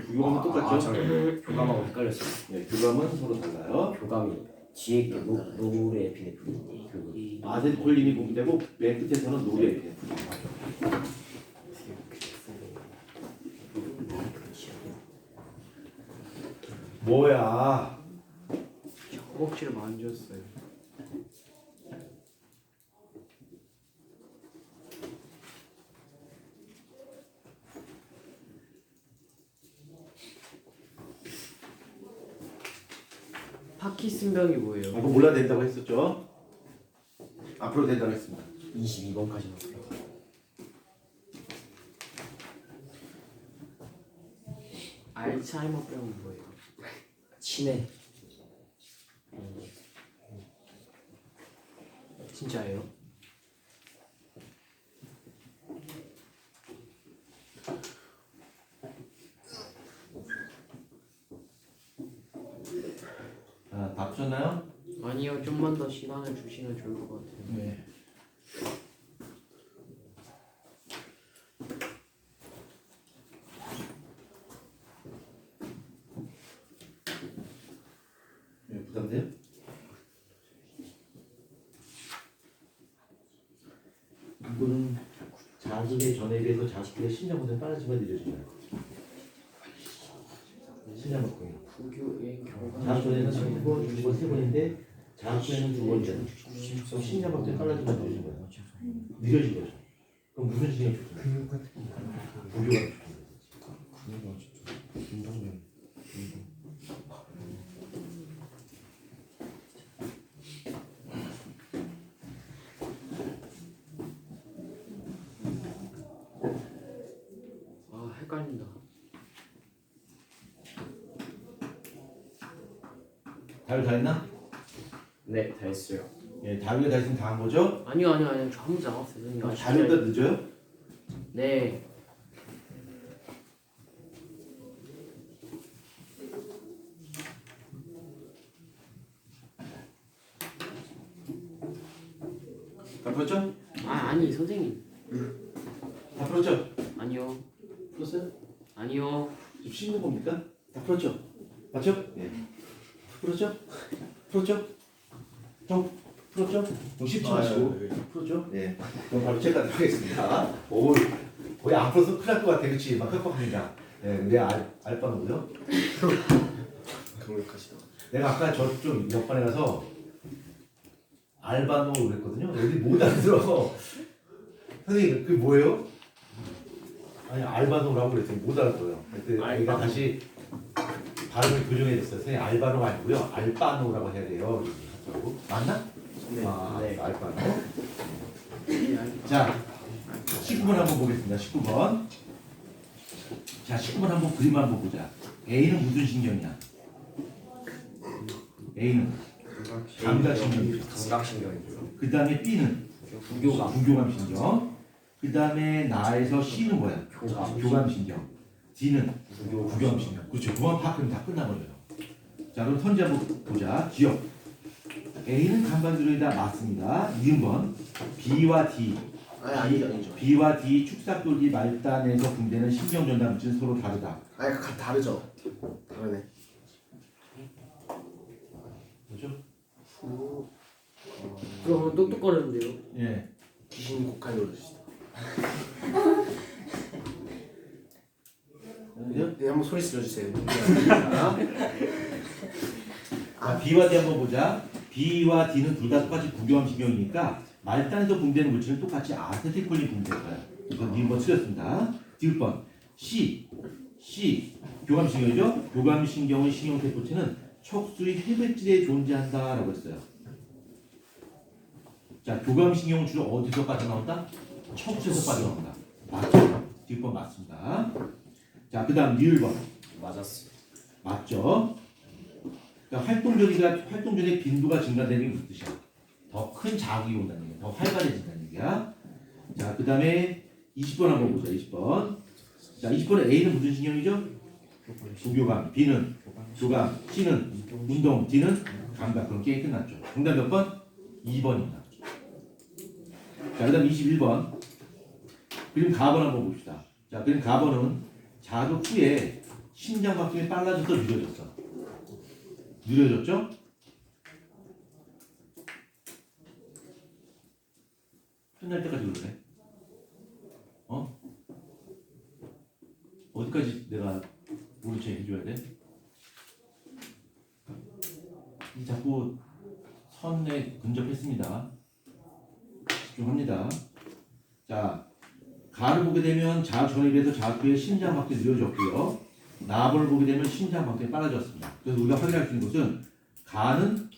부교감은 똑같죠? 교감하고 헷갈렸어요. 네, 교감은 서로 달라요. 교감이 뒤에 게 노르 에피네프린. 그 아세틸콜린이 분비되고 맨 끝에서는 노르에피네프린. 뭐야? 허벅지를 만졌어요. 파키슨병이 뭐예요? 이거 몰라도 된다고 했었죠? 앞으로 된다고 했습니다. 22번까지 나왔어요. 알츠하이머병은 뭐예요? 치매. 진짜예요? 다 푸셨나요? 아니요, 좀만 더 시간을 주시면 좋을 것 같아요. 네. 네, 부담돼요? 이거는 자식의 전액에서 자식들의 신장보다 빠른 시간이 늦어지나요? 신장 먹고 부교의 교감. 자식전에는 3번, 2번, 3번인데 자식전에는 2번이잖아요. 신장 먹고 빨라지면 늦어진 거예요. 늦어진 거죠. 그럼 무슨 신경이 좋나요? 부교가 아, 헷갈린다. 다들 다 했나? 네, 다 했어요. 예, 다루가 다 했으면 다 한 거죠? 아니요, 저 한 문제 남았어요. 선생님. 아, 다루보다 늦어요? 네. 다 풀었죠? 아니 선생님. 다 풀었죠? 아니요. 풀었어요? 아니요. 지금 쉬는 겁니까? 다 풀었죠? 맞죠? 예. 풀었죠? 풀었죠? 형 풀었죠? 그럼 쉽지 마시고 풀었죠? 예. 그럼 바로 체크하도록 하겠습니다. 오, 거의 안 풀어서 큰일 날 것 같아. 그치? 막 깜빡합니다. 예, 내 알바노고요. 강력하시다. 내가 아까 저쪽 옆반에 가서 알바노 그랬거든요. 애들이 못 알아들어. 선생님 그게 뭐예요? 아니 알바노라고 그랬더니 못 알아들어요. 그때 아이가 다시 발음을 교정해줬어요. 선생님 알바노가 아니고요. 알바노라고 해야 돼요. 하더라고. 맞나? 네. 아, 네. 알바노. 네. 자, 19번 한번 보겠습니다. 19번. 자, 19번 한번 그림 한번 보자. A는 무슨 신경이야? A는 감각신경이죠. 감각신경이고요. 그 다음에 B는 부교감. 부교감 신경. 그 다음에 나에서 C는 뭐야? 교감 신경. D는 부교감 신경. 그렇죠. 그만 파악하면 다 끝나버려요. 자, 그럼 선지 한번 보자. 기억. A는 간반드로이다 맞습니다. 이은번 B와 D. 아니죠. B와 D 축삭돌기 말단에서 분대는 신경 전달 물질은 서로 다르다. 아니 다르죠. 다르네. 그렇죠? 그러면 똑똑거리는데요. 예. 귀신 곡할 노래주시다. 네, 한번 소리 질러주세요. 자, B와 D 한번 보자. B와 D는 둘 다 똑같이 부교감 신경이니까 말단에서 분대는 물질은 똑같이 아세틸콜린 분대일 거야. 이건 2번 틀렸습니다. 뒷번 C 교감 신경이죠. 교감 신경의 신경 세포체는 척수의 혈백질에 존재한다라고 했어요. 자, 교감 신경은 주로 어디서 빠져나온다? 척수에서 빠져나온다. 맞죠? 뒷번 맞습니다. 자, 그다음 리을번 맞았어요. 맞죠? 그러니까 활동전의 빈도가 증가되는 게 무슨 뜻이야? 더 큰 자극이 온다는 얘기야. 더 활발해진다는 얘기야. 자, 그 다음에 20번 한번 보자. 20번. 자, 20번에 A는 무슨 신경이죠? 부교감. B는 교감. C는 운동. D는 감각. 그럼 게임 끝났죠. 정답 몇 번? 2번입니다. 자, 그 다음 21번. 그림 가번 한번 봅시다. 자, 그림 가번은 자극 후에 심장박동이 빨라져서 느려졌어. 느려졌죠? 끝날 때까지 그러네. 어? 어디까지 내가 모른 체 해줘야 돼? 이 자꾸 선에 근접했습니다. 집중합니다. 자, 가를 보게 되면 자극 전에 비해서 자극 후에 심장박동이 느려졌고요. 나번을 보게 되면 심장박동이 빨라졌습니다. 그래서 우리가 확인할 수 있는 것은 가는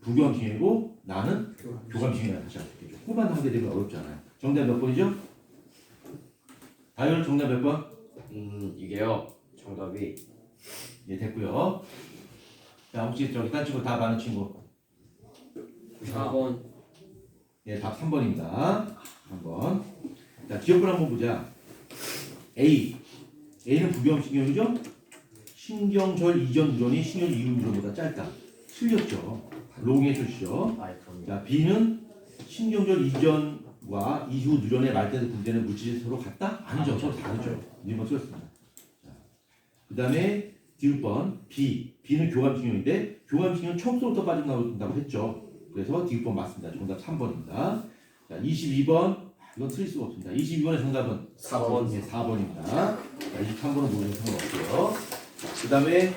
부경신이고 나는 교감신이라는 다시 알려드리죠. 후반 하게 되면 어렵잖아요. 정답 몇 번이죠? 다이얼 정답 몇 번? 이게요. 정답이 예, 됐고요. 자, 혹시 저기 딴 친구 답 아는 친구? 4번. 예, 답 3번입니다. 3번. 자, 기억을 한번 보자. A. A는 부경신경이죠? 신경절 이전 누런이 신경절 이후 누런보다 짧다. 틀렸죠. 롱해 주시죠. 아이 그럼요. 자, B는 신경절 이전과 이후 누런의 말대에서 분대는 물질이 서로 같다? 아니죠. 서로 다르죠. 이런 거 쓰였습니다. 자, 그 다음에 디귿번 B. B는 교감신경인데 교감신경은 촉수로부터 빠져나온다고 했죠. 그래서 디귿번 맞습니다. 정답 3번입니다. 자, 22번. 이건 틀릴 수가 없습니다. 22번의 정답은 4번. 예, 4번입니다. 자, 23번은 모르는 상관없고요. 그 다음에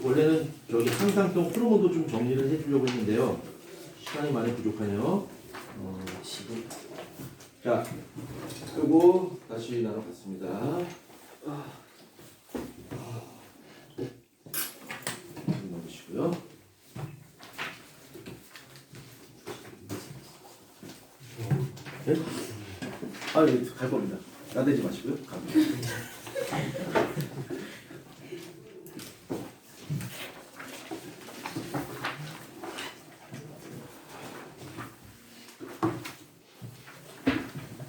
원래는 저기 항상성 호르몬도 좀 정리를 해주려고 했는데요. 시간이 많이 부족하네요. 지금 자, 끄고 다시 나눠봤습니다. 넣으시고요. 네? 아, 예, 갈 겁니다. 나대지 마시고요. 갑니다.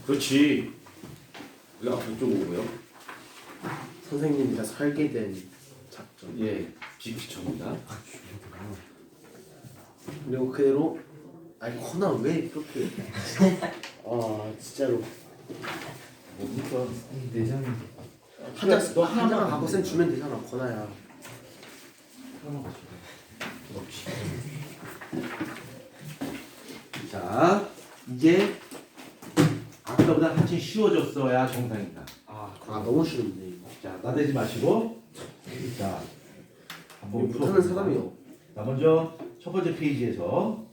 그렇지. 왜 앞으로 좀 오고요? 선생님이가 설계된 작전. 예, 비피처입니다. 그리고 그대로 아니 코나 왜 그렇게 아 진짜로 뭡니까? 내장인데. 너 하나만 갖고 쌤 주면 되잖아 코나야. 자, 이제 아까보다 한층 쉬워졌어야 정상입니다. 아 너무 싫은데 이거. 자, 나대지 마시고, 자, 이거 한번 못하는 풀어봅니다. 사람이요. 자, 먼저 첫 번째 페이지에서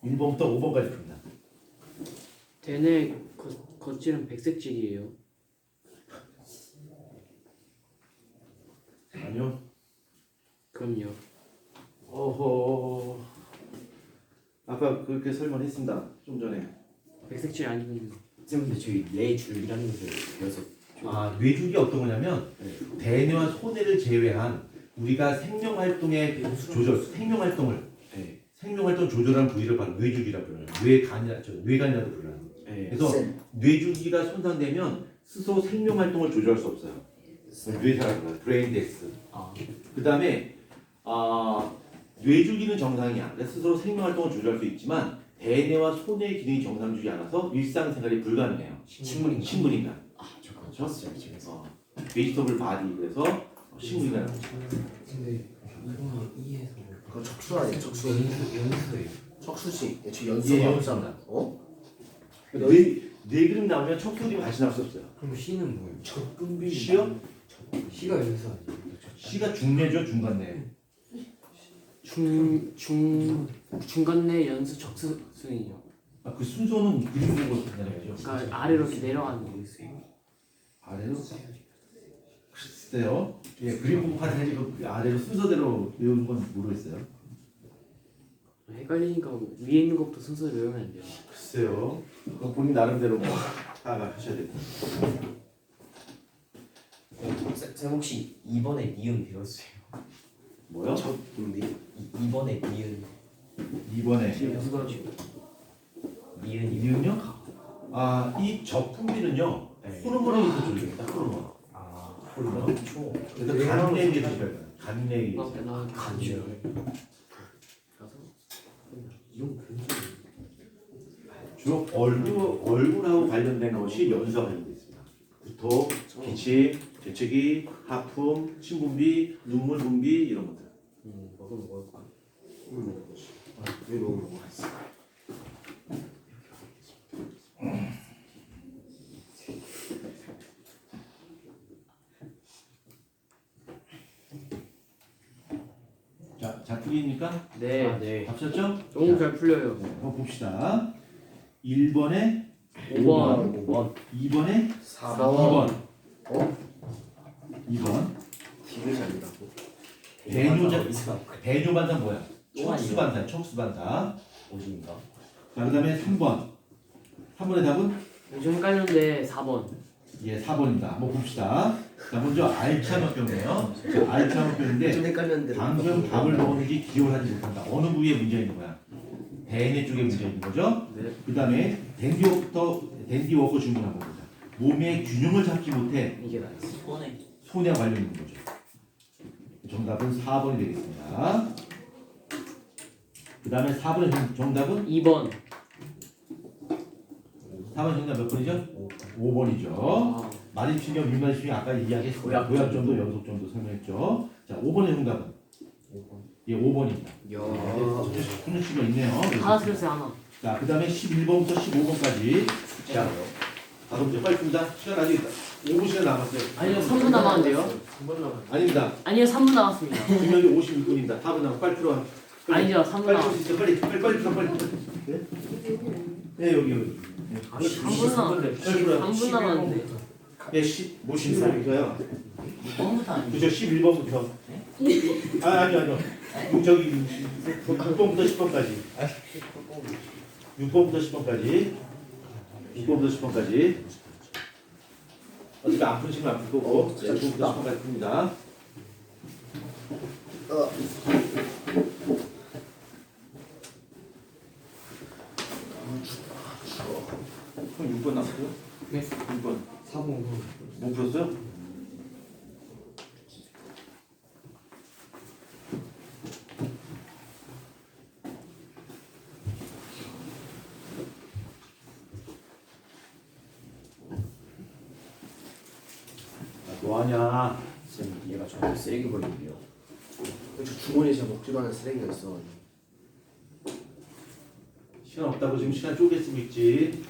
1번부터 5번까지 풉니다. 대뇌 겉질은 백색질이에요. 아니요. 그럼요. 어허. 아까 그렇게 설명했습니다. 좀 전에. 백색질 아니군요. 쌤 근데 저희 뇌줄이라는 것을 배워서 아, 뇌줄이 어떤 거냐면 대뇌와 소뇌를 제외한 우리가 생명 활동의 조절, 생명 활동을 생명 활동 조절하는 부위를 바로 뇌줄이라고 불러요. 뇌간이라도 불러요. 그래서 쌤. 뇌줄기가 손상되면 스스로 생명 활동을 조절할 수 없어요. 뇌사라고 불러요. 브레인덱스. 그다음에 뇌줄기는 정상이야. 그래서 스스로 생명 활동을 조절할 수 있지만 대뇌와 소뇌의 기능이 정상적이지 않아서 일상생활이 불가능해요. 식물인가? 식물인간. 저 그거 그렇죠? 봤어요 집에서. 베지터블 바디 그래서 식물인간. 근데 이거 이해서 그거 척수 아니야 척수. 연수예요. 척수지. 저 예, 연수가 연수입니다. 없잖아. 어? 뇌 그림 나오면 척수들이 다시 나올 수 없어요. 그럼 C는 뭐예요? 적금비. C요? C가 연수 아니에요? C가 중뇌죠, 중간뇌. 중간내 연수 척수순이죠. 아, 그 순서는 그림 보고 판단해야죠. 그러니까 아래로 이렇게 내려가는 거 있어요. 아래로? 글쎄요. 예, 그림 보고 판단해야지 그 아래로 순서대로 외우는 건 모르겠어요. 헷갈리니까 위에 있는 것부터 순서대로 외우면 안 돼요. 글쎄요. 그건 본인 나름대로 뭐 파악하셔야 됩니다. 쌤 혹시 이번에 니은 배웠어요? 뭐요? 이번에 니은. 이번에 누가 니은 이유는요? 아, 이 저품비는요. 호르몬에 의해서 조절됩니다. 호르몬. 아 호르몬. 초. 그래서 간에 의해서 조절돼요. 간에 의해서. 나 간지요. 이건 굉장히 주로 얼굴하고 관련된 것이 연수와 관련돼 있습니다. 구토, 기침, 재채기, 하품, 침분비, 눈물 분비 이런 것들. 먹으면 먹을 거야. 왜 너무 맛있어? 자, 자풀이니까 네. 네. 답셨죠? 너무 잘 풀려요. 한번 봅시다. 1번에 5번. 5번. 2번에 4번. 2번. 2번. 딜을 잘린다고? 배뇨반사 뭐야? 또 아니에요. 척수반사, 척수반사. 50인가? 자, 그다음에 3번. 3번의 답은 좀 헷갈렸는데 4번. 예, 4번입니다. 한번 봅시다. 자, 먼저 알츠하이머병이에요. 자, 알츠하이머병인데 좀 헷갈렸는데. 방금 밥을 먹었는지 기억을 하지 못한다. 어느 부위에 문제가 있는 거야? 대뇌 쪽에 문제가 있는 거죠. 네. 그다음에 댄디워커 질문 한번 보자. 몸의 균형을 잡지 못해 이게 나였어. 손에 손해와 관련 있는 거죠. 정답은 4번이 되겠습니다. 그 다음에 4번의 정답은 2번. 4번 정답 몇 번이죠? 5번이죠. 말입신경, 민말입신경 아까 이야기했습니다. 도약점도, 연속점도 설명했죠. 자, 5번의 정답은? 5번. 예, 5번입니다. 손녀치가 있네요. 하나 틀렸어요 하나. 자, 그 다음에 11번부터 15번까지. 자, 다섯 문제 빨리 풉니다. 시간 아직 5분시간 남았어요. 아니요 3분 남았는데요. 아닙니다. 아니요 3분 남았습니다. 분명히 56분입니다. 답은 남아. 빨리 풀어. 아니죠 3분 빨리 남았. 풀 수 있어. 빨리 풀어. 빨리. 네? 네, 여기. 네. 3분 남았. 3분 남았는데. 예, 뭐 11번부터요. 6번부터 아니에요? 그죠, 11번부터. 아니요. 저기 6번부터 10번까지. 6번부터 10번까지. 6번부터 10번까지. 어차피 안 푸시면 안 풀 거고. 자, 6번부터 10번까지 풉니다. 그럼 6번 남았어요? 네. 6번. 4번. 못 풀었어요? 뭐하냐? 쌤, 얘가 저한테 쓰레기 버리는데요. 저 주머니에 제가 먹지도 않은 쓰레기가 있어. 시간 없다고 지금 시간 쪼개 쓰고 있지.